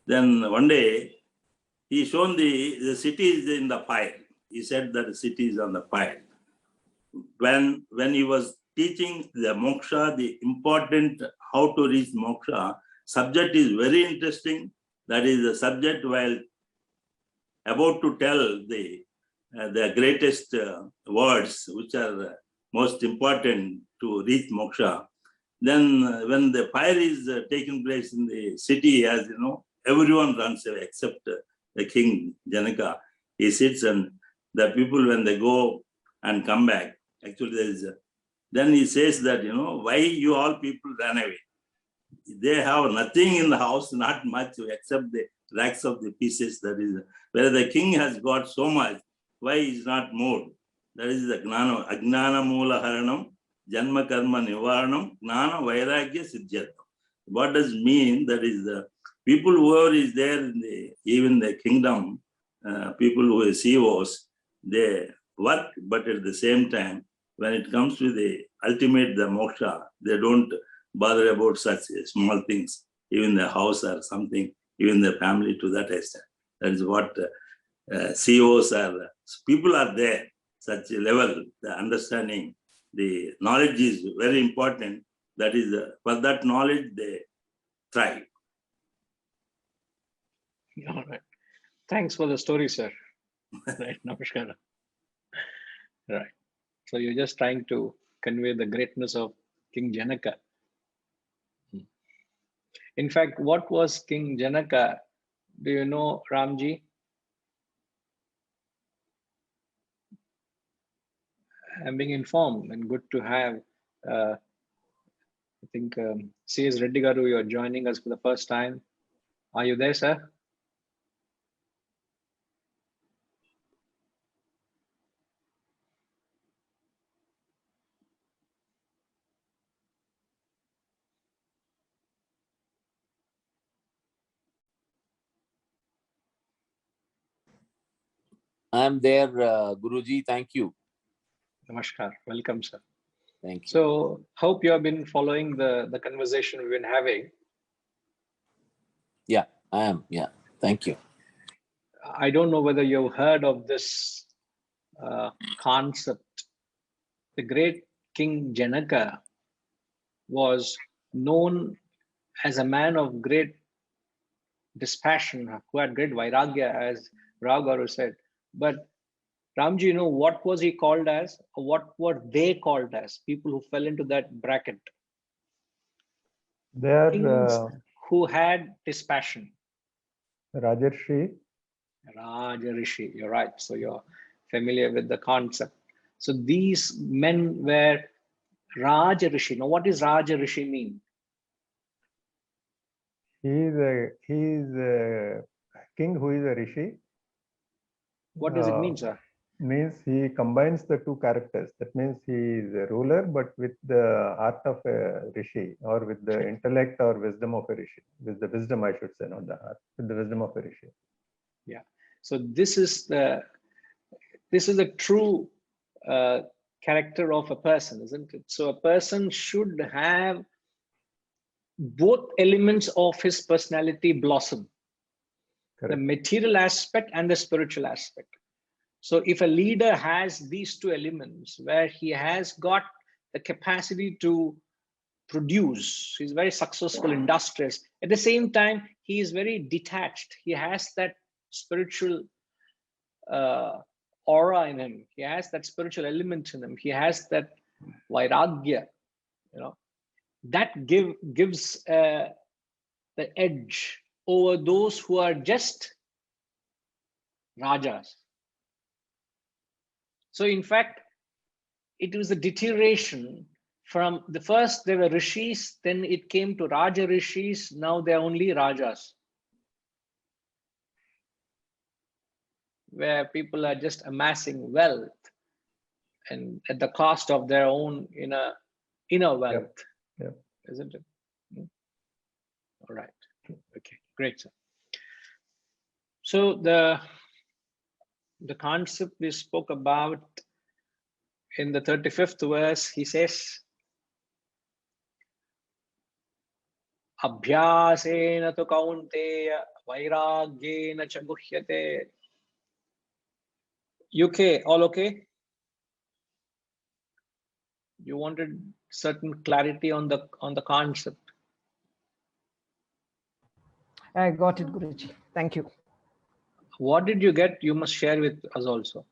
Then one day, he shown the city is in the fire. He said that the city is on the fire. When he was teaching the moksha, the important how to reach moksha, subject is very interesting. That is the subject while about to tell the greatest words which are most important to reach moksha. Then when the fire is taking place in the city, as you know, everyone runs away except the king Janaka. He sits, and the people, when they go and come back, actually there is then he says that, why you all people ran away? They have nothing in the house, not much except the racks of the pieces. That is where the king has got so much. Why is not moved? That is the gnana, agnana moola haranam, janma karma nivaranam, gnana vairagya siddhyatam. What does it mean? That is the people whoever is there in even the kingdom, people who are CEOs, they work, but at the same time, when it comes to the ultimate, the moksha, they don't bother about such small things, even the house or something, even the family to that extent. That is what CEOs are. People are there, such a level, the understanding, the knowledge is very important. That is, for that knowledge, they thrive. All right. Thanks for the story, sir. Right, namaskar. Right. So you're just trying to convey the greatness of King Janaka. In fact, what was King Janaka? Do you know, Ramji? I'm being informed, and good to have. I think C.S. Reddy Garu, you're joining us for the first time. Are you there, sir? I'm there, Guruji. Thank you. Namaskar. Welcome, sir. Thank you. So, hope you have been following the conversation we've been having. Yeah, I am. Yeah, thank you. I don't know whether you've heard of this concept. The great King Janaka was known as a man of great dispassion, who had great vairagya, as Ragharu said. But Ramji, you know, what was he called as? Or what were they called as? People who fell into that bracket. They are Kings who had dispassion. Rajarshi. Rajarishi, you're right. So you're familiar with the concept. So these men were Rajarishi. Now, what does Rajarishi mean? He is a king who is a rishi. What does it mean, sir? Means he combines the two characters. That means he is a ruler, but with the art of a rishi, or with the intellect or wisdom of a rishi. With the wisdom, I should say, not the art. With the wisdom of a rishi. Yeah. So this is the true character of a person, isn't it? So a person should have both elements of his personality blossom. Correct. The material aspect and the spiritual aspect. So if a leader has these two elements, where he has got the capacity to produce, he's very successful, industrious. At the same time, he is very detached. He has that spiritual aura in him. He has that spiritual element in him. He has that vairagya, you know, that gives the edge over those who are just rajas. So in fact, it was a deterioration from the first there were rishis, then it came to Raja rishis, now they're only rajas, where people are just amassing wealth and at the cost of their own inner wealth. Yep. Isn't it? All right. Okay, great, sir. So the concept we spoke about in the 35th verse, he says, Abhyasena tu kaunteya vairagyena cha guhyate. UK, all okay? You wanted certain clarity on the concept. I got it, Guruji. Thank you. What did you get? You must share with us also.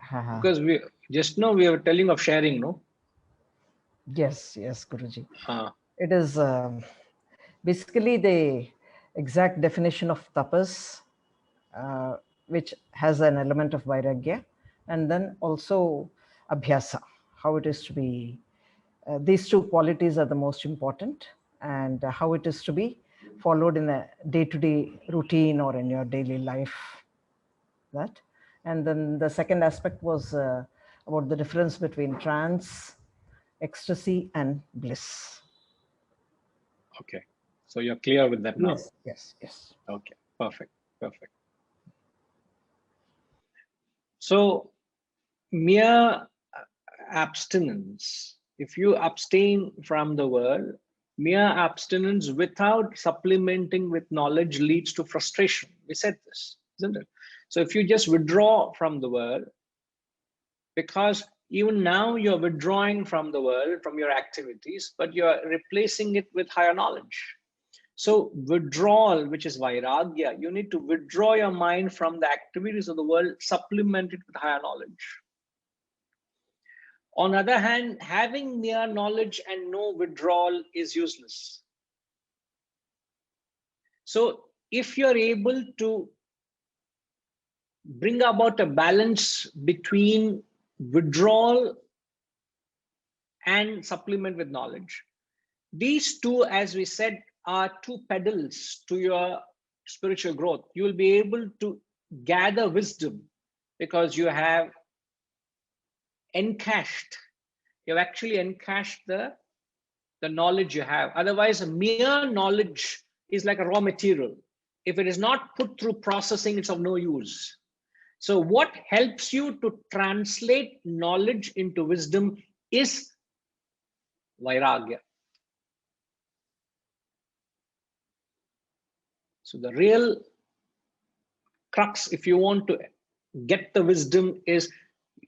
Because we just now we were telling of sharing, no? Yes, Guruji. Ah. It is basically the exact definition of tapas, which has an element of vairagya, and then also abhyasa, how it is to be. These two qualities are the most important, and how it is to be followed in a day-to-day routine or in your daily life. That, and then the second aspect was about the difference between trance, ecstasy, and bliss. Okay, so you're clear with that now. Yes. Okay, perfect. So mere abstinence, if you abstain from the world, mere abstinence without supplementing with knowledge leads to frustration. We said this, isn't it? So if you just withdraw from the world, because even now you're withdrawing from the world, from your activities, but you're replacing it with higher knowledge. So withdrawal, which is vairagya, you need to withdraw your mind from the activities of the world, supplement it with higher knowledge. On the other hand, having mere knowledge and no withdrawal is useless. So if you're able to bring about a balance between withdrawal and supplement with knowledge, these two, as we said, are two pedals to your spiritual growth. You will be able to gather wisdom because you have encashed, you've actually encashed the knowledge you have. Otherwise, mere knowledge is like a raw material. If it is not put through processing, it's of no use. So what helps you to translate knowledge into wisdom is vairagya. So the real crux, if you want to get the wisdom, is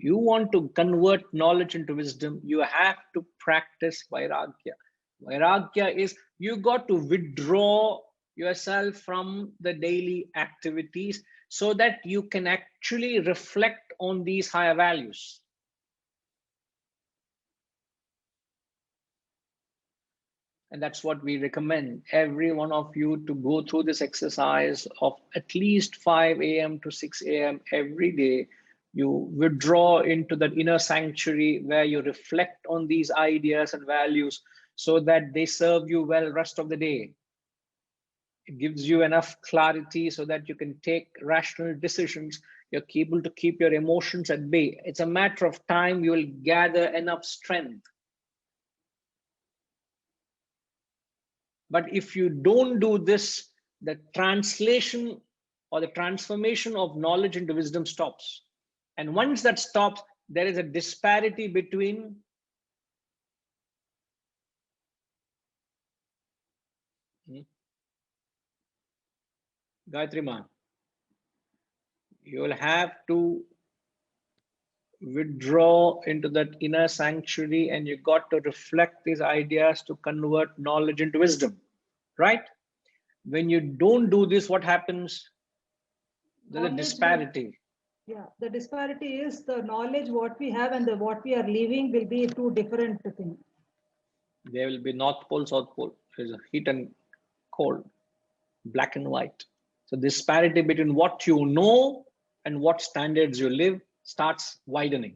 you want to convert knowledge into wisdom, you have to practice vairagya. Vairagya is you got to withdraw yourself from the daily activities so that you can actually reflect on these higher values. And that's what we recommend every one of you to go through this exercise of at least 5 a.m. to 6 a.m. every day. You withdraw into that inner sanctuary where you reflect on these ideas and values so that they serve you well rest of the day. It gives you enough clarity so that you can take rational decisions. You're able to keep your emotions at bay. It's a matter of time you will gather enough strength. But if you don't do this, the translation or the transformation of knowledge into wisdom stops. And once that stops, there is a disparity between Gayatri Ma. You will have to withdraw into that inner sanctuary and you got to reflect these ideas to convert knowledge into wisdom, right? When you don't do this, what happens? There's a disparity. Yeah, the disparity is the knowledge what we have and what we are leaving will be two different things. There will be North Pole, South Pole. There's a heat and cold, black and white. So disparity between what you know and what standards you live starts widening.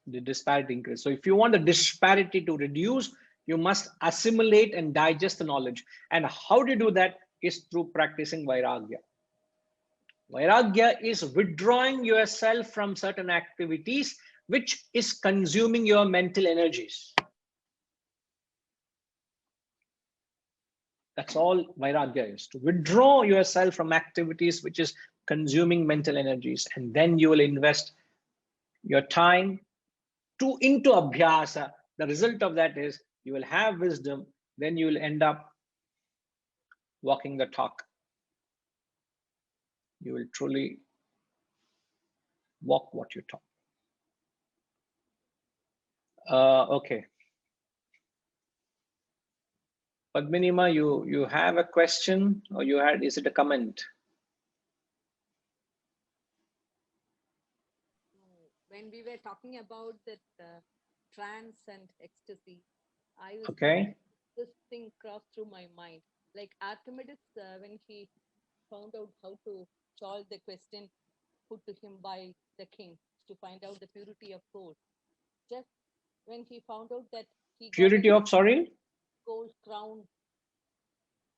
The disparity increases. So if you want the disparity to reduce, you must assimilate and digest the knowledge. And how do you do that is through practicing vairagya. Vairagya is withdrawing yourself from certain activities which is consuming your mental energies. That's all vairagya is, to withdraw yourself from activities which is consuming mental energies, and then you will invest your time into abhyasa. The result of that is you will have wisdom, then you will end up walking the talk. You will truly walk what you talk. Okay. Padminima, you have a question, or is it a comment? When we were talking about that trance and ecstasy, I was Okay. this thing crossed through my mind. Like Archimedes, when he found out how to solve the question put to him by the king to find out the purity of gold. Just when he found out that he Purity got of, sorry? gold crown,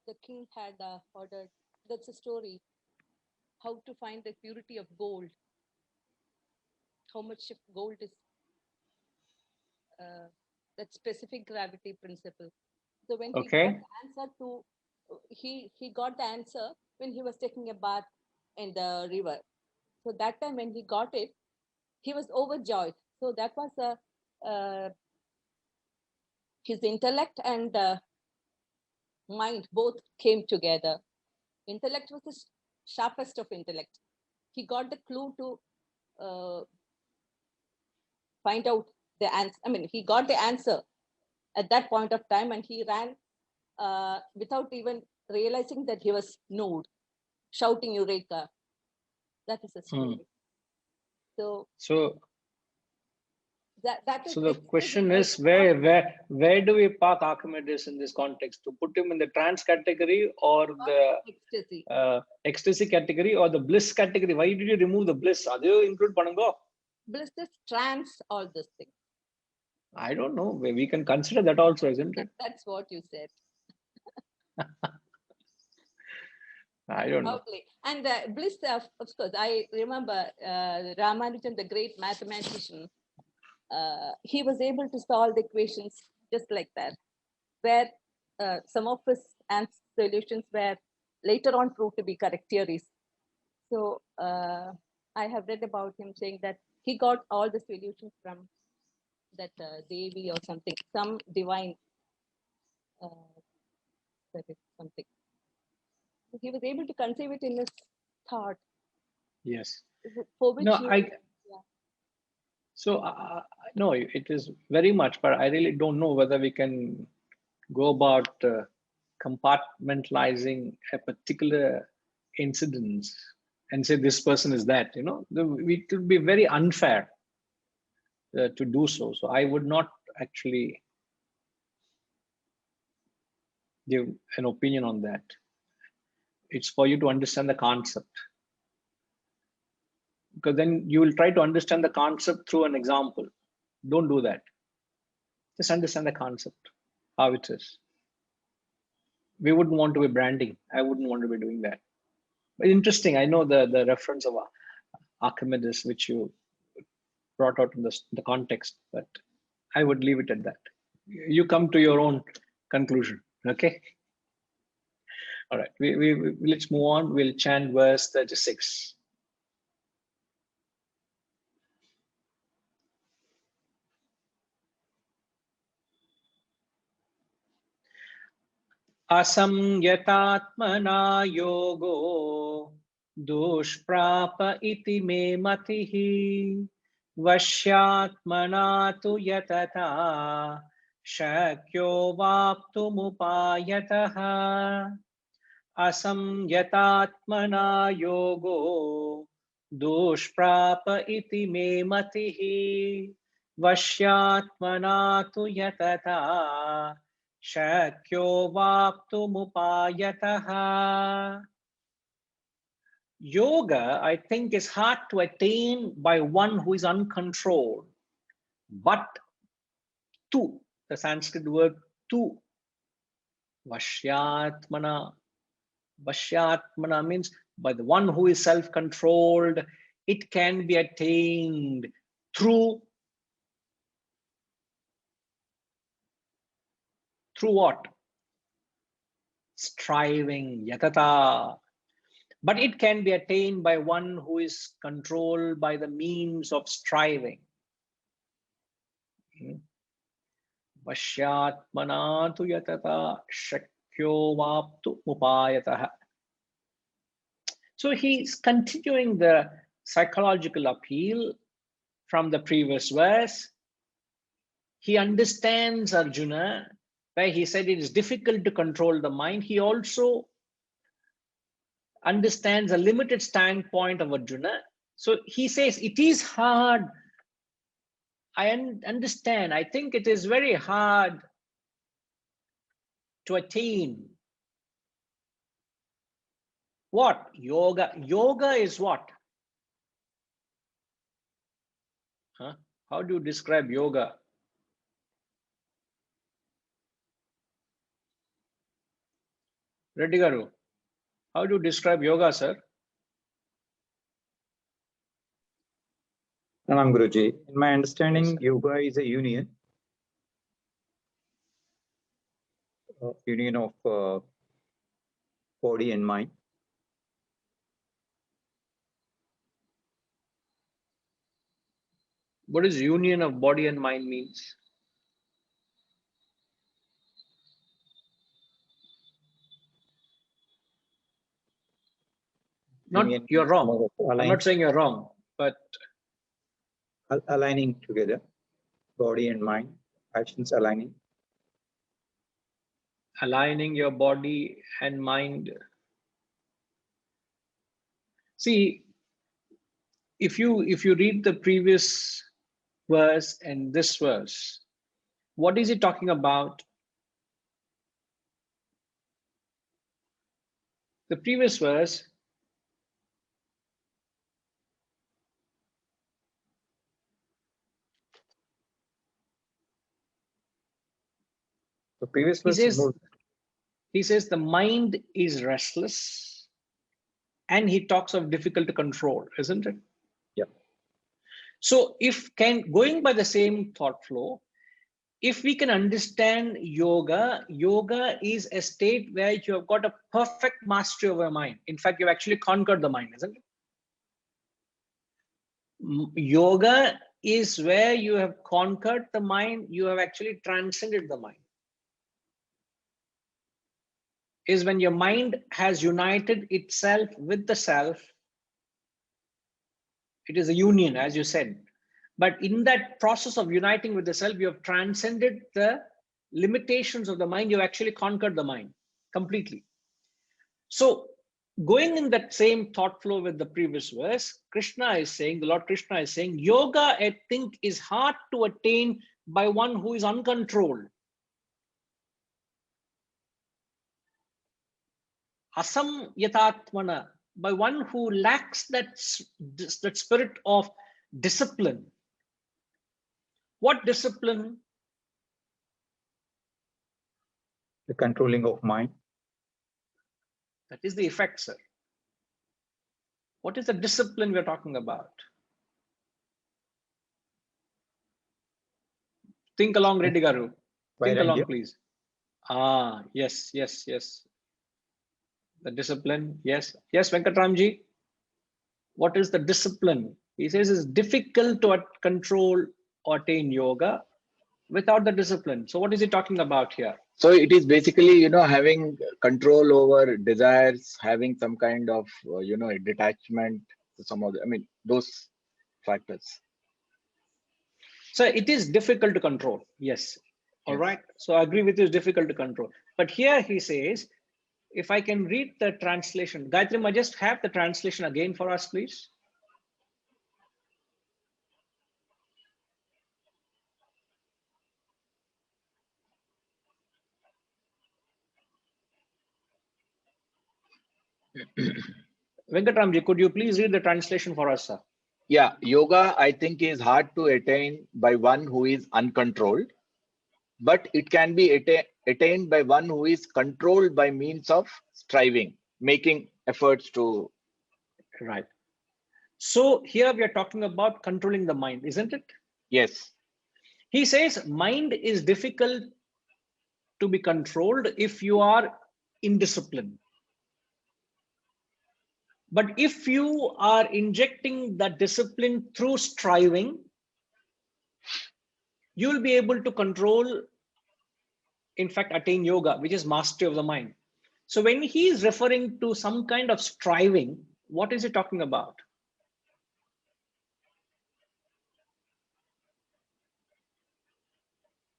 the king had ordered. That's a story. How to find the purity of gold. How much of gold is that specific gravity principle. So when he got the answer to, he got the answer when he was taking a bath in the river. So that time when he got it, he was overjoyed. So that was his intellect and mind both came together. Intellect was the sharpest of intellect. He got the clue to find out the answer. I mean, he got the answer at that point of time, and he ran without even realizing that he was nude, shouting Eureka. That is a story. So that is. So the question is, where do we park Archimedes in this context? To put him in the trance category, or the ecstasy, ecstasy category, or the bliss category? Why did you remove the bliss? Are they include Panango? Bliss is trance, all this thing. I don't know. We can consider that also, isn't it? That's what you said. I don't know. Okay. And bliss, of course, I remember Ramanujan, the great mathematician, he was able to solve the equations just like that, where some of his solutions were later on proved to be correct theories. So I have read about him saying that he got all the solutions from that Devi or something, some divine something. So he was able to conceive it in his thought. Yes. For which So no, it is very much, but I really don't know whether we can go about compartmentalizing a particular incident and say this person is that. It would be very unfair to do so. So I would not actually give an opinion on that. It's for you to understand the concept, because then you will try to understand the concept through an example. Don't do that. Just understand the concept, how it is. We wouldn't want to be branding. I wouldn't want to be doing that. But interesting. I know the reference of Archimedes, which you brought out in the context, but I would leave it at that. You come to your own conclusion. Okay. All right. Let's move on. We'll chant verse 36. Asamyatatmana yogo dushprapa iti me matihi vashyatmana tu yatata shakyo vaptumupayataha. Asamyatatmana yogo dushprapa iti me matihi vashyatmana tu yatata shakyo vaptumupayataha. Yoga, I think, is hard to attain by one who is uncontrolled. But tu, the Sanskrit word tu, vashyatmana. Vashyatmana means by the one who is self-controlled. It can be attained through what? striving, yatata. But it can be attained by one who is controlled by the means of striving. Vashyatmana tu yatata shakyo vaptu upayatah. So he's continuing the psychological appeal from the previous verse. He understands Arjuna, where he said it is difficult to control the mind. He also understands a limited standpoint of Arjuna. So he says, it is hard. I understand. I think it is very hard to attain. What? Yoga. Yoga is what? Huh? How do you describe yoga? Reddy Garu, how do you describe yoga, sir? Pranam Guruji. In my understanding, yoga is a union. Union of body and mind. What is union of body and mind means? Not Union you're means wrong. I'm not saying you're wrong, but aligning together, body and mind, actions aligning. Aligning your body and mind. See, if you read the previous verse and this verse, what is it talking about? The previous verse, The previous verse he says the mind is restless, and he talks of difficult to control, isn't it? Yeah. So if going by the same thought flow, if we can understand yoga, yoga is a state where you have got a perfect mastery over your mind. In fact, you've actually conquered the mind, isn't it? Yoga is where you have conquered the mind, you have actually transcended the mind. Is when your mind has united itself with the self. It is a union, as you said. But in that process of uniting with the self, you have transcended the limitations of the mind. You've actually conquered the mind completely. So going in that same thought flow with the previous verse, Krishna is saying, the Lord Krishna is saying, yoga, I think, is hard to attain by one who is uncontrolled. Asam yatatmana, by one who lacks that spirit of discipline. What discipline? the controlling of mind. That is the effect, sir. What is the discipline we're talking about? Think along, Reddy Garu. Think along, please. Ah, yes, yes, yes. The discipline, yes. Yes, Venkatramji. What is the discipline? He says it's difficult to control or attain yoga without the discipline. So what is he talking about here? So it is basically, having control over desires, having some kind of, a detachment to some of the, those factors. So it is difficult to control. Yes. All right. So I agree with you, it's difficult to control. But here he says, if I can read the translation, Gayatri, ma, just have the translation again for us, please. Venkatramji, could you please read the translation for us, sir? Yeah, yoga, I think, is hard to attain by one who is uncontrolled, but it can be attained by one who is controlled by means of striving, making efforts to. Right. So here we are talking about controlling the mind, isn't it? Yes. He says mind is difficult to be controlled if you are indiscipline. But if you are injecting that discipline through striving, you will be able to control, in fact, attain yoga, which is mastery of the mind. So when he is referring to some kind of striving, what is he talking about?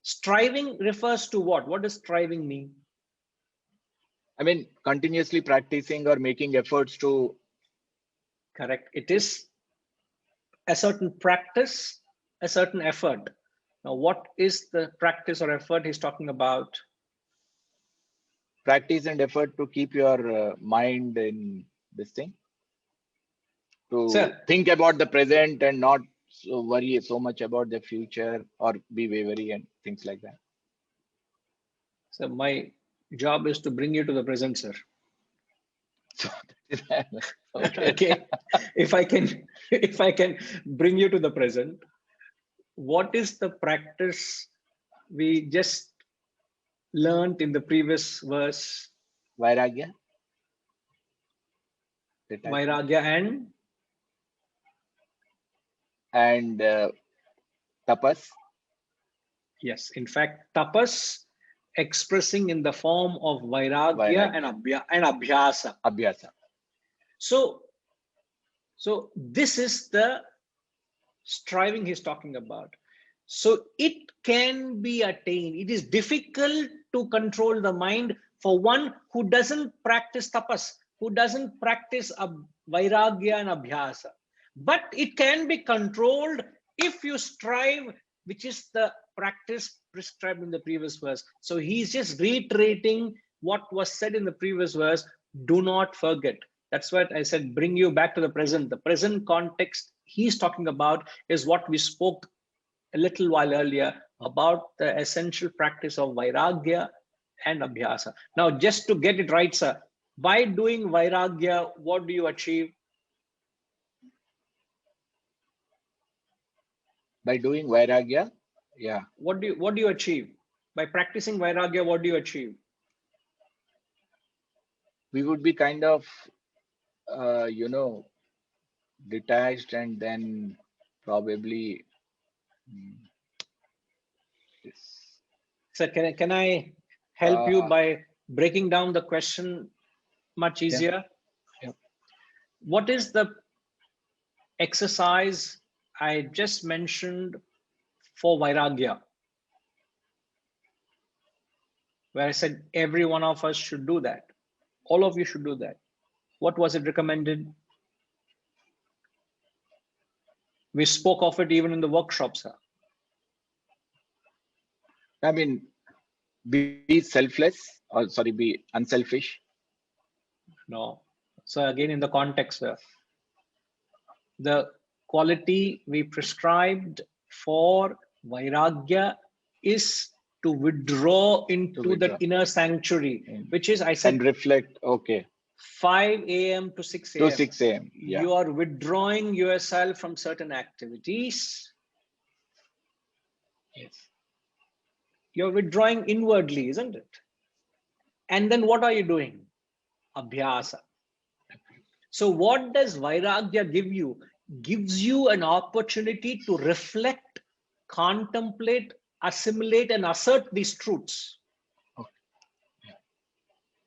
Striving refers to what? What does striving mean? I mean, continuously practicing or making efforts to. Correct. It is a certain practice, a certain effort. Now, what is the practice or effort he's talking about? Practice and effort to keep your mind in this thing. To think about the present and not worry so much about the future or be wary and things like that. So my job is to bring you to the present, sir. Okay. If I can bring you to the present, what is the practice we just learned in the previous verse? Vairagya. Vairagya and tapas. Yes, in fact, tapas expressing in the form of vairagya. And abhyasa. Abhyasa. So this is the striving he's talking about. So it can be attained. It is difficult to control the mind for one who doesn't practice tapas, who doesn't practice vairagya and abhyasa. But it can be controlled if you strive, which is the practice prescribed in the previous verse. So he's just reiterating what was said in the previous verse. Do not forget. That's what I said, bring you back to the present. The present context he's talking about is what we spoke a little while earlier about the essential practice of vairagya and abhyasa. Now, just to get it right, sir, by doing vairagya, what do you achieve? By doing vairagya, yeah. What do you achieve? By practicing vairagya, what do you achieve? We would be kind of, detached, and then probably. Sir, can I help you by breaking down the question much easier? Yeah. What is the exercise I just mentioned for vairagya, where I said every one of us should do that? All of you should do that. What was it recommended? We spoke of it even in the workshops, sir. I mean, be selfless, or sorry, be unselfish. No. So again, in the context, sir, the quality we prescribed for vairagya is to withdraw into the inner sanctuary, which is, I said, and reflect. Okay. 5 a.m. to 6 a.m. To 6 a.m. Yeah. You are withdrawing yourself from certain activities. Yes. You're withdrawing inwardly, isn't it? And then what are you doing? Abhyasa. So what does vairagya give you? Gives you an opportunity to reflect, contemplate, assimilate, and assert these truths. Okay. Yeah.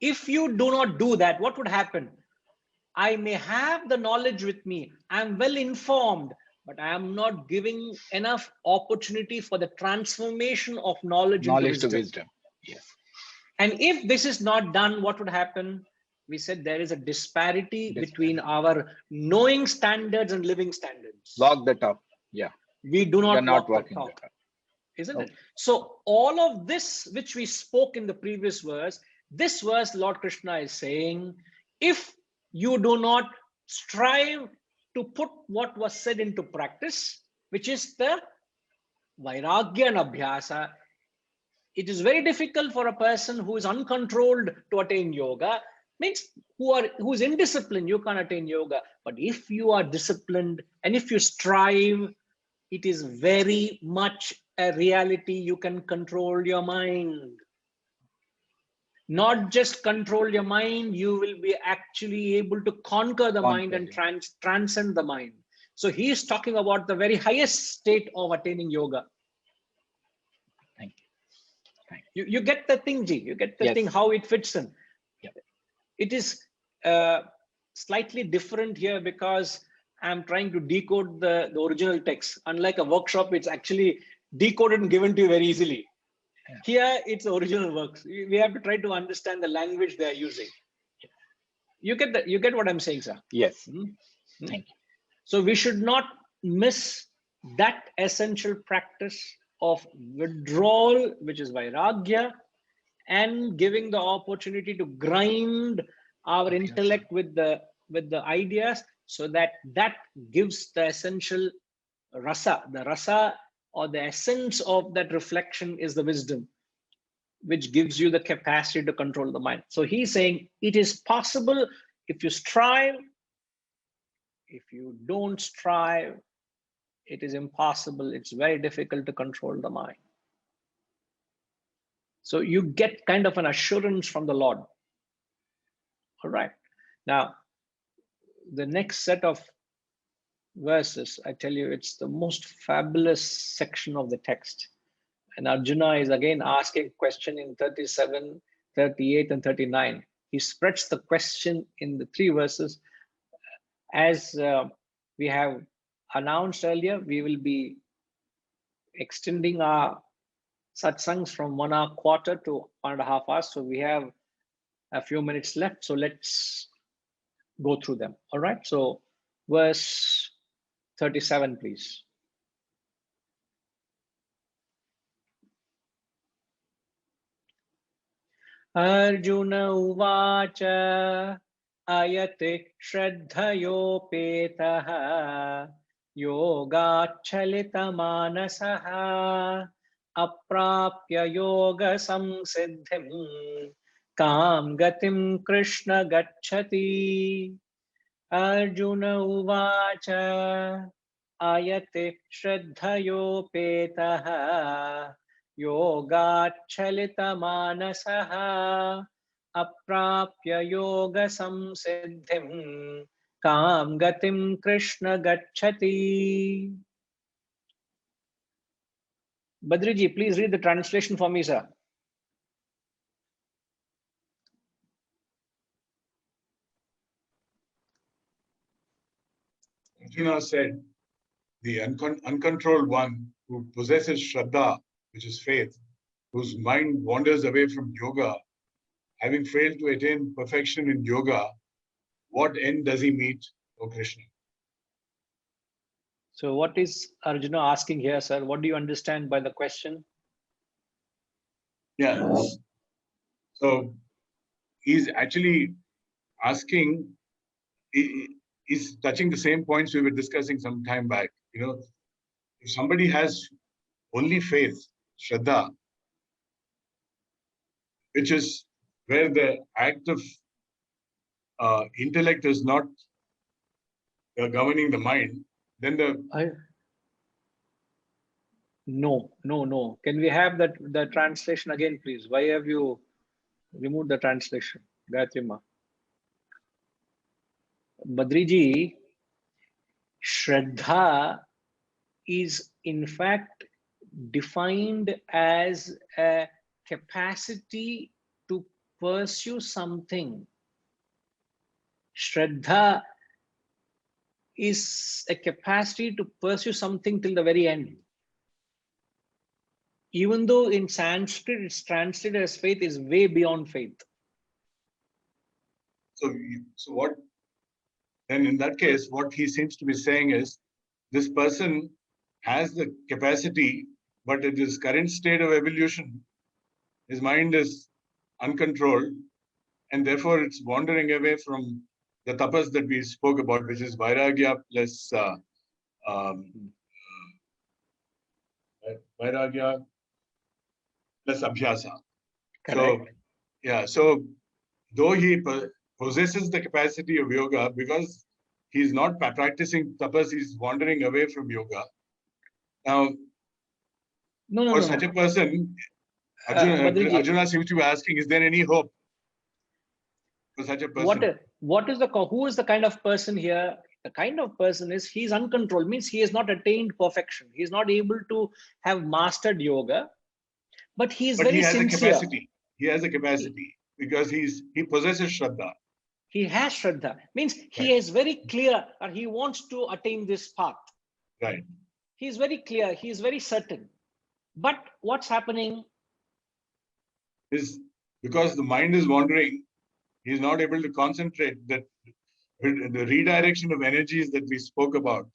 If you do not do that, what would happen? I may have the knowledge with me. I'm well informed, but I am not giving enough opportunity for the transformation of knowledge into wisdom. To wisdom. Yes. And if this is not done, what would happen? We said there is a disparity between our knowing standards and living standards. Walk the talk. Yeah. We do not walk the talk, isn't it? So all of this, which we spoke in the previous verse, this verse, Lord Krishna is saying, if you do not strive to put what was said into practice, which is the vairagya and abhyasa, it is very difficult for a person who is uncontrolled to attain yoga. Means who is indisciplined, you can't attain yoga. But if you are disciplined and if you strive, it is very much a reality. You can control your mind. Not just control your mind, you will be actually able to conquer the mind and transcend the mind. So he is talking about the very highest state of attaining yoga. Thank you. You get the thing, Ji. You get the Yes. thing, how it fits in. Yep. It is slightly different here because I'm trying to decode the original text. Unlike a workshop, it's actually decoded and given to you very easily. Yeah. Here, it's original works. We have to try to understand the language they are using. You get what I'm saying, sir? Yes. Mm-hmm. Thank you. So we should not miss that essential practice of withdrawal, which is vairagya, and giving the opportunity to grind our intellect with the ideas, so that gives the essential rasa. The rasa, or the essence of that reflection, is the wisdom, which gives you the capacity to control the mind. So he's saying it is possible if you strive. If you don't strive, it is impossible. It's very difficult to control the mind. So you get kind of an assurance from the Lord. All right. Now, the next set of verses, I tell you, it's the most fabulous section of the text. And Arjuna is again asking a question in 37, 38, and 39. He spreads the question in the 3 verses. As we have announced earlier, we will be extending our satsangs from 1 hour quarter to 1.5 hours. So we have a few minutes left. So let's go through them. All right. So verse 37, please. Arjuna uvacha ayati shraddhayopetaha yogachalita manasaha aprapya yoga samsiddhim kam gatim krishna gacchati. Arjuna uvacha ayati shraddhayopetaha yogachalita manasaha aprapya yoga samsiddhim kam gatim krishna gacchati. Badriji, please read the translation for me, sir. Arjuna said, the uncontrolled one who possesses Shraddha, which is faith, whose mind wanders away from yoga, having failed to attain perfection in yoga, what end does he meet, O Krishna? So what is Arjuna asking here, sir? What do you understand by the question? Yeah. So he's actually asking, he's touching the same points we were discussing some time back. You know, if somebody has only faith, Shraddha, which is where the act of intellect is not governing the mind, then No. Can we have the translation again, please? Why have you removed the translation? Gayatrima. Badriji, Shraddha is in fact defined as a capacity to pursue something. Shraddha is a capacity to pursue something till the very end. Even though in Sanskrit it's translated as faith, is way beyond faith. So what? Then in that case, what he seems to be saying is, this person has the capacity, but at his current state of evolution, his mind is uncontrolled, and therefore it's wandering away from the tapas that we spoke about, which is vairagya plus vairagya plus abhyasa. Correct. So, yeah, so though he possesses the capacity of yoga, because he's not practicing tapas, he's wandering away from yoga. Now, for such a person, Arjuna seems to be asking, is there any hope for such a person. Who is the kind of person here? The kind of person is he's uncontrolled, means he has not attained perfection. He's not able to have mastered yoga, but he is very sincere. A capacity. He has a capacity because he possesses Shraddha. He has Shraddha, means he is very clear and he wants to attain this path. Right. He's very clear, he is very certain. But what's happening is because the mind is wandering, he's not able to concentrate. That the redirection of energies that we spoke about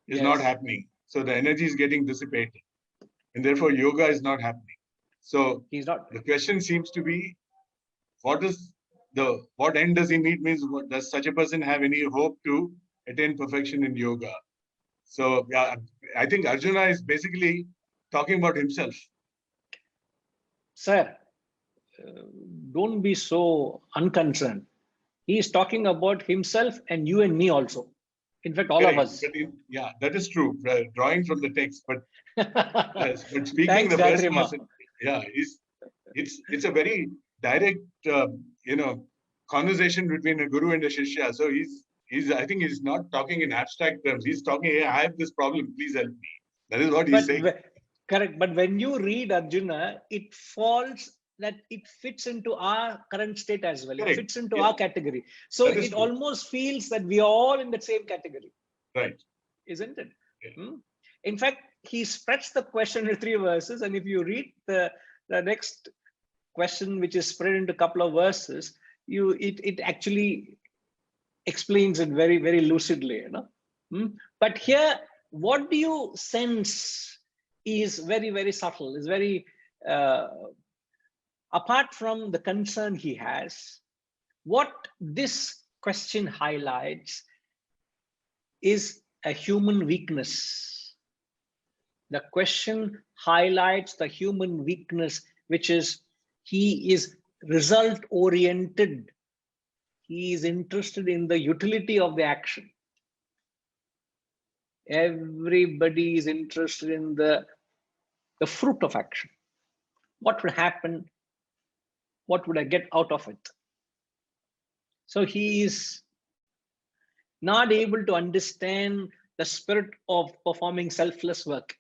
is not happening. So the energy is getting dissipated, and therefore yoga is not happening. So he's not. The question seems to be, what end does he need? Means, does such a person have any hope to attain perfection in yoga? So yeah, I think Arjuna is basically talking about himself. Sir, don't be so unconcerned. He is talking about himself and you and me also. In fact, all of us. Yeah, that is true. Drawing from the text, but yes, but speaking Thanks, the first Gayatrima. person, yeah, it's a very direct, conversation between a guru and a shishya. So I think he's not talking in abstract terms. He's talking, hey, I have this problem, please help me. That is what he's saying. Correct. But when you read Arjuna, it falls that it fits into our current state as well. Correct. It fits into our category. So it almost feels that we are all in the same category. Right. Isn't it? Yeah. In fact, he spreads the question in 3 verses. And if you read the next question, which is spread into a couple of verses, it actually explains it very, very lucidly. But here, what do you sense is very, very subtle, is very, apart from the concern he has, what this question highlights is a human weakness. The question highlights the human weakness, which is he is result oriented. He is interested in the utility of the action. Everybody is interested in the fruit of action. What would happen? What would I get out of it? So he is not able to understand the spirit of performing selfless work.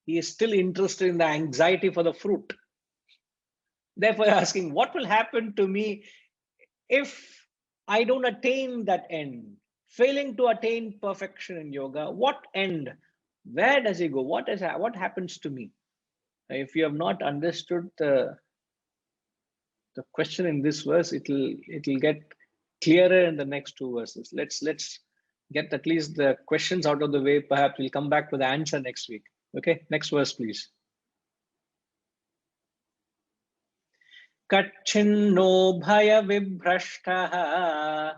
He is still interested in the anxiety for the fruit. Therefore, asking, what will happen to me if I don't attain that end? Failing to attain perfection in yoga, what end? Where does he go? What happens to me? If you have not understood the question in this verse, it'll get clearer in the next 2 verses. Let's get at least the questions out of the way. Perhaps we'll come back with the answer next week. Okay, next verse, please. Kachinno bhaya vibhrashtaha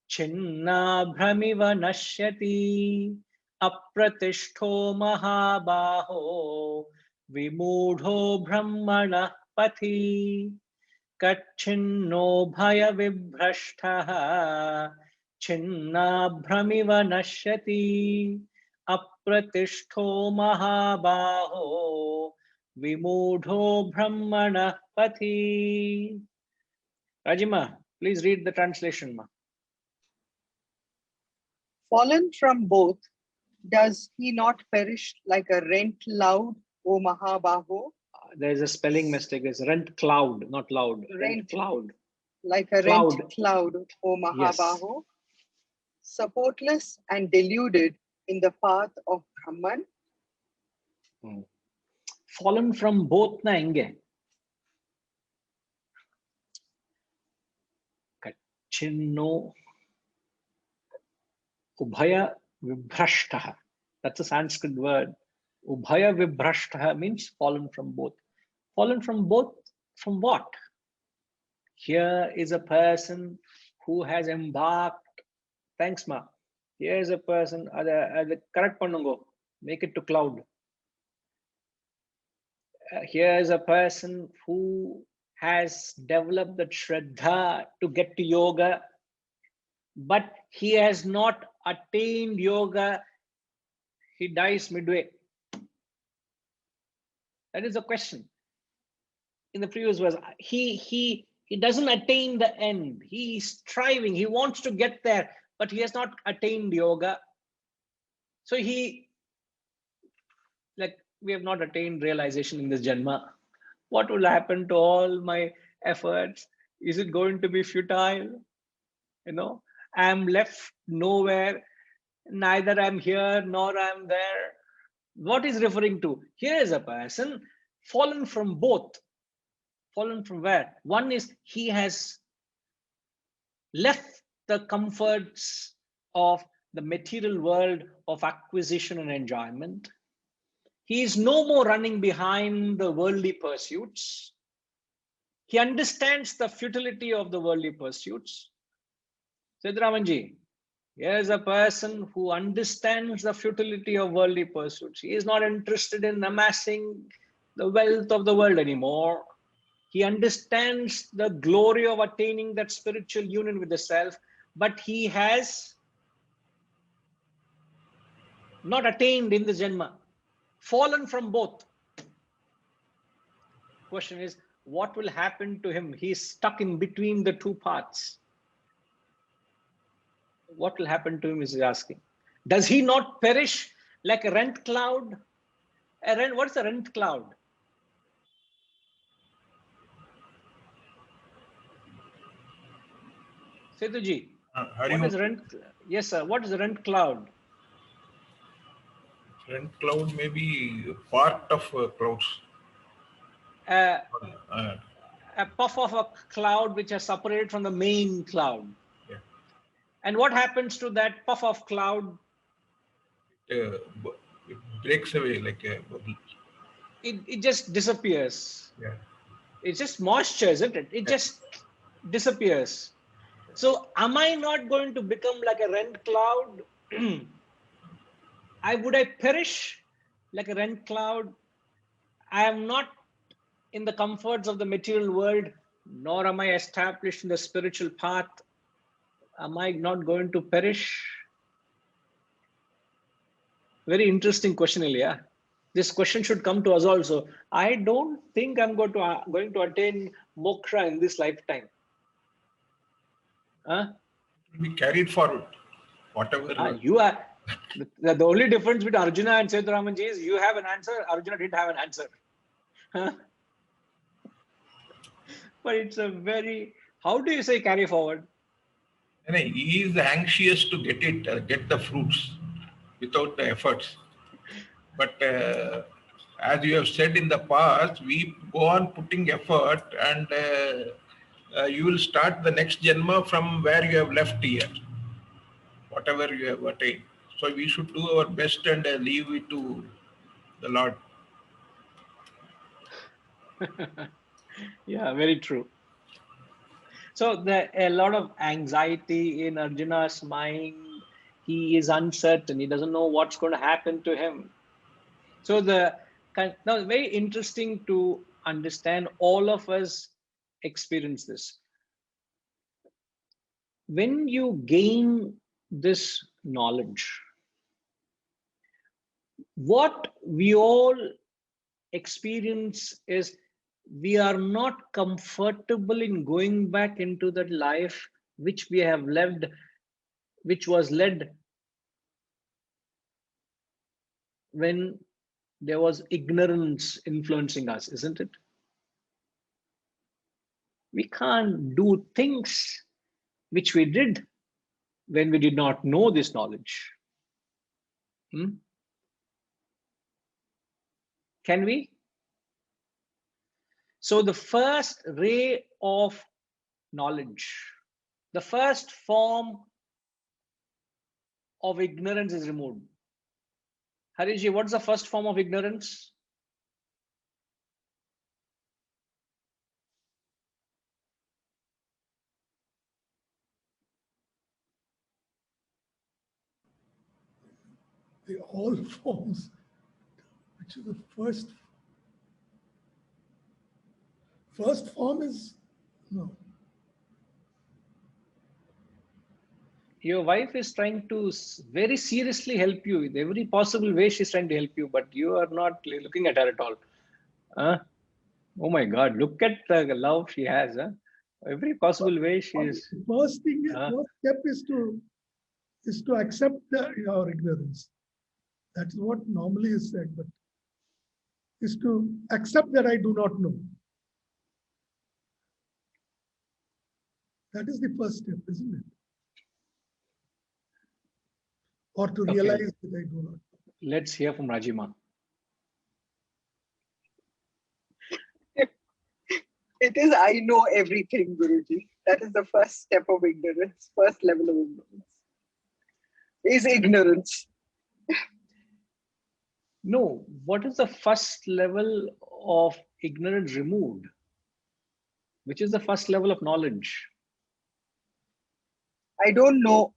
chinnabhramiva nashyati apratishto mahabaho vimudho brahmana pathi. Kachinno bhaya vibhrashtaha chinnabhramiva nashyati apratishto mahabaho vimudho brahmana pathi. Rajima, please read the translation. Ma. Fallen from both, does he not perish like a rent cloud, O Mahabaho? There's a spelling mistake. It's rent cloud, not loud. Rent cloud. Like a rent cloud, O Mahabaho. Yes. Supportless and deluded in the path of Brahman. Fallen from both na inge. Kachinno ubhaya vibhrashtaha. That's a Sanskrit word. Ubhaya vibhrashtaha means fallen from both. Fallen from both from what? Here is a person who has embarked. Thanks, Ma. Here is a person, correct pannungo, make it to cloud. Here is a person who has developed the Shraddha to get to yoga, but he has not attained yoga. He dies midway. That is the question. In the previous verse, he He doesn't attain the end. He is striving. He wants to get there, but he has not attained yoga. So we have not attained realization in this Janma. What will happen to all my efforts? Is it going to be futile? I'm left nowhere. Neither I'm here nor I'm there. What is referring to? Here is a person fallen from both. Fallen from where? One is he has left the comforts of the material world of acquisition and enjoyment. He is no more running behind the worldly pursuits. He understands the futility of the worldly pursuits. Siddharamanji, here is a person who understands the futility of worldly pursuits. He is not interested in amassing the wealth of the world anymore. He understands the glory of attaining that spiritual union with the self, but he has not attained in the Janma, fallen from both. Question is, what will happen to him? He is stuck in between the two paths. What will happen to him is asking. Does he not perish like a rent cloud? What's a rent cloud? Sethuji, what is rent? Yes, sir. What is a rent cloud? Rent cloud may be part of clouds. A puff of a cloud which is separated from the main cloud. Yeah. And what happens to that puff of cloud? It breaks away like a bubble. It just disappears. Yeah. It's just moisture, isn't it? It just disappears. So am I not going to become like a rent cloud? Would I perish like a rent cloud? I am not in the comforts of the material world, nor am I established in the spiritual path. Am I not going to perish? Very interesting question, Ilya. This question should come to us also. I don't think I'm going to attain moksha in this lifetime. Be carried forward, whatever. You are the only difference between Arjuna and Sethuраmanji is you have an answer. Arjuna didn't have an answer. But it's a very, how do you say carry forward? He is anxious to get the fruits without the efforts. But as you have said in the past, we go on putting effort, and you will start the next Janma from where you have left here, whatever you have attained. So we should do our best and leave it to the Lord. Yeah, very true. So a lot of anxiety in Arjuna's mind. He is uncertain. He doesn't know what's going to happen to him. So now it's very interesting to understand. All of us experience this. When you gain this knowledge, what we all experience is we are not comfortable in going back into that life which we have lived, which was led when there was ignorance influencing us, isn't it? We can't do things which we did when we did not know this knowledge. Can we? So the first ray of knowledge, the first form of ignorance is removed. Harishji, what's the first form of ignorance? All forms, which is the first form is no. Your wife is trying to very seriously help you in every possible way. She's trying to help you, but you are not looking at her at all. Oh my God, look at the love she has. Every possible way she is. First thing, first step is to accept your ignorance. That's what normally is said, but is to accept that I do not know. That is the first step, isn't it? Or to realize that I do not. Let's hear from Rajima. It is I know everything, Guruji. That is the first step of ignorance, first level of ignorance. Is ignorance. No, what is the first level of ignorance removed? Which is the first level of knowledge? I don't know.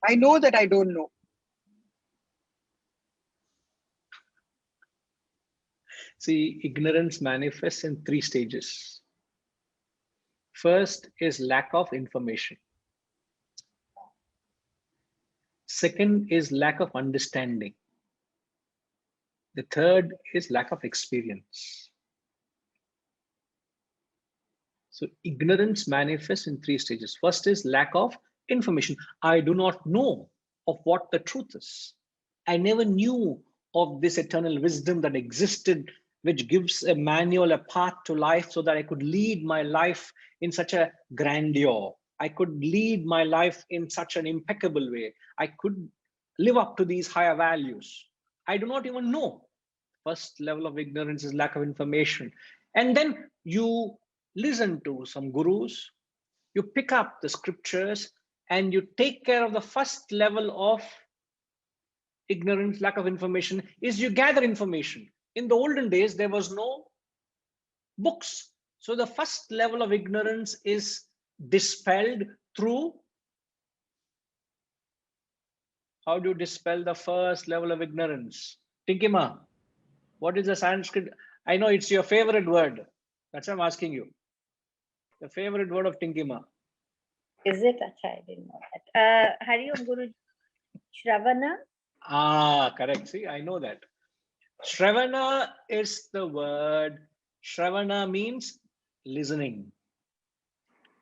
I know that I don't know. See, ignorance manifests in 3 stages. First is lack of information. Second is lack of understanding. The third is lack of experience. So ignorance manifests in 3 stages. First is lack of information. I do not know of what the truth is. I never knew of this eternal wisdom that existed, which gives a manual, a path to life so that I could lead my life in such a grandeur. I could lead my life in such an impeccable way. I could live up to these higher values. I do not even know. First level of ignorance is lack of information. And then you listen to some gurus, you pick up the scriptures, and you take care of the first level of ignorance, lack of information, is you gather information. In the olden days, there was no books. So the first level of ignorance is dispelled through. How do you dispel the first level of ignorance? Tinkima, what is the Sanskrit? I know it's your favorite word. That's why I'm asking you. The favorite word of Tinkima. Is it? I didn't know that. Hari Om Guru Shravana. Ah, correct. See, I know that. Shravana is the word. Shravana means listening.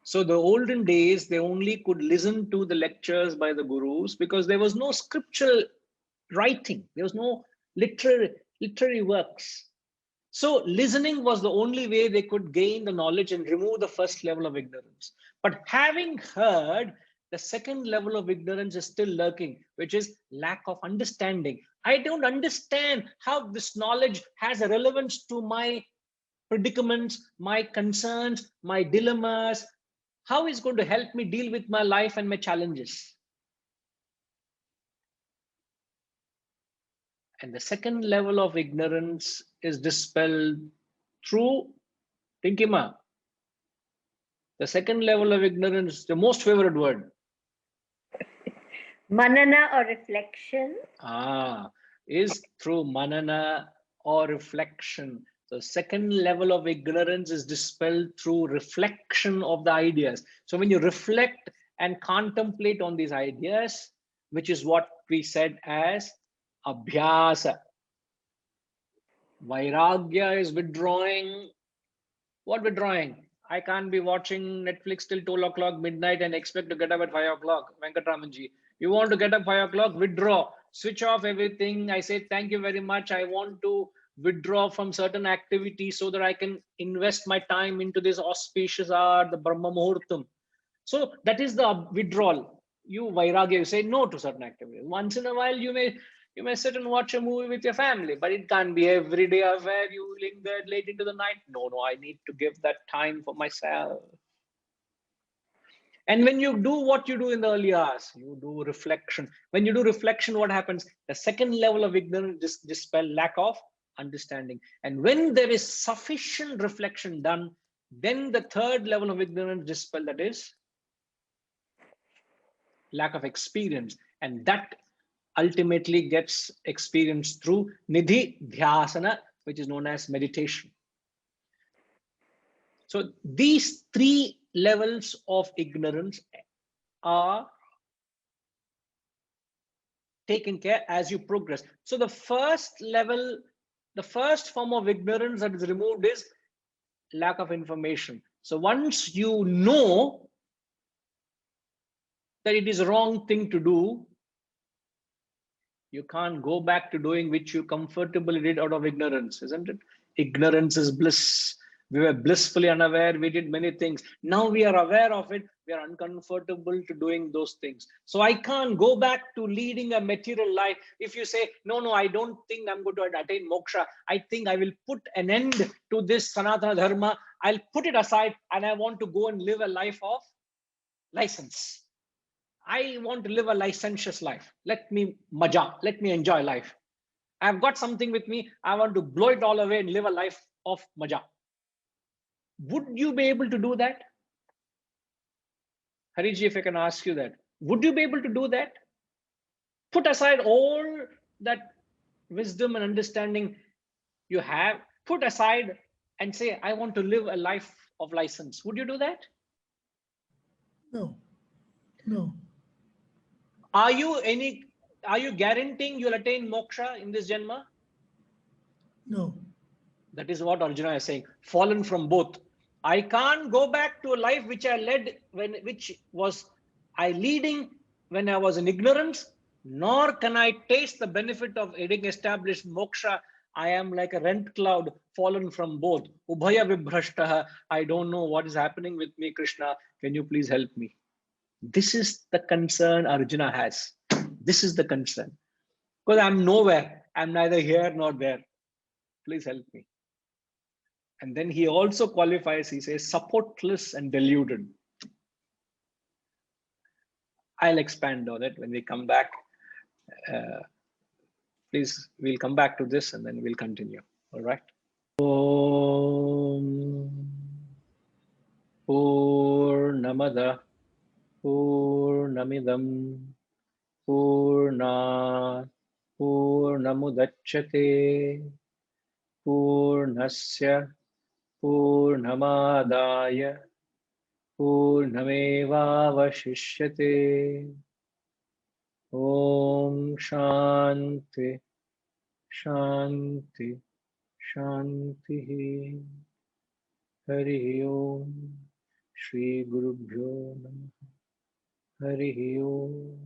So the olden days, they only could listen to the lectures by the gurus because there was no scriptural writing. There was no literary works. So listening was the only way they could gain the knowledge and remove the first level of ignorance. But having heard, the second level of ignorance is still lurking, which is lack of understanding. I don't understand how this knowledge has a relevance to my predicaments, my concerns, my dilemmas. How is it going to help me deal with my life and my challenges? And the second level of ignorance is dispelled through Tinkima. The second level of ignorance, the most favorite word. Manana or reflection. Is through manana or reflection. The second level of ignorance is dispelled through reflection of the ideas. So when you reflect and contemplate on these ideas, which is what we said as abhyasa. Vairagya is withdrawing. What withdrawing? I can't be watching Netflix till 12 o'clock midnight and expect to get up at 5 o'clock. Venkatramanji, you want to get up 5 o'clock? Withdraw. Switch off everything. I say, thank you very much. I want to withdraw from certain activities so that I can invest my time into this auspicious hour, the Brahma Muhurtam. So that is the withdrawal. You Vairagya, you say no to certain activities. Once in a while, you may sit and watch a movie with your family, but it can't be every day affair. You linger late into the night. No, I need to give that time for myself. And when you do what you do in the early hours, you do reflection. When you do reflection, what happens? The second level of ignorance dispel lack of understanding. And when there is sufficient reflection done, then the third level of ignorance dispel, that is lack of experience. And that ultimately gets experienced through nidhi dhyasana, which is known as meditation. So these 3 levels of ignorance are taken care as you progress. So the first level the first form of ignorance that is removed is lack of information. So once you know that it is a wrong thing to do, you can't go back to doing which you comfortably did out of ignorance, isn't it? Ignorance is bliss. We were blissfully unaware. We did many things. Now we are aware of it. We are uncomfortable to doing those things. So I can't go back to leading a material life. If you say, no, I don't think I'm going to attain moksha. I think I will put an end to this Sanatana Dharma. I'll put it aside and I want to go and live a life of license. I want to live a licentious life. Let me maja. Let me enjoy life. I've got something with me. I want to blow it all away and live a life of maja. Would you be able to do that? Hariji, if I can ask you that, would you be able to do that? Put aside all that wisdom and understanding you have, put aside and say, I want to live a life of license. Would you do that? No, no. Are you guaranteeing you'll attain moksha in this Janma? No. That is what Arjuna is saying. Fallen from both. I can't go back to a life which I led which was I leading when I was in ignorance, nor can I taste the benefit of getting established moksha. I am like a rent cloud fallen from both. Ubhaya vibhrashtaha. I don't know what is happening with me, Krishna. Can you please help me? This is the concern Arjuna has. This is the concern. Because I'm nowhere. I'm neither here nor there. Please help me. And then he also qualifies, he says, supportless and deluded. I'll expand on it when we come back. Please, we'll come back to this and then we'll continue. All right. Om Purnamada Purnamidam Purnat Purnamudachyate Purnasya Purnamadaya Purnamevavashishyate. Om Shanti Shanti Shanti. Hari Om. Shri Guru Bhyo Namaha. Hari Om.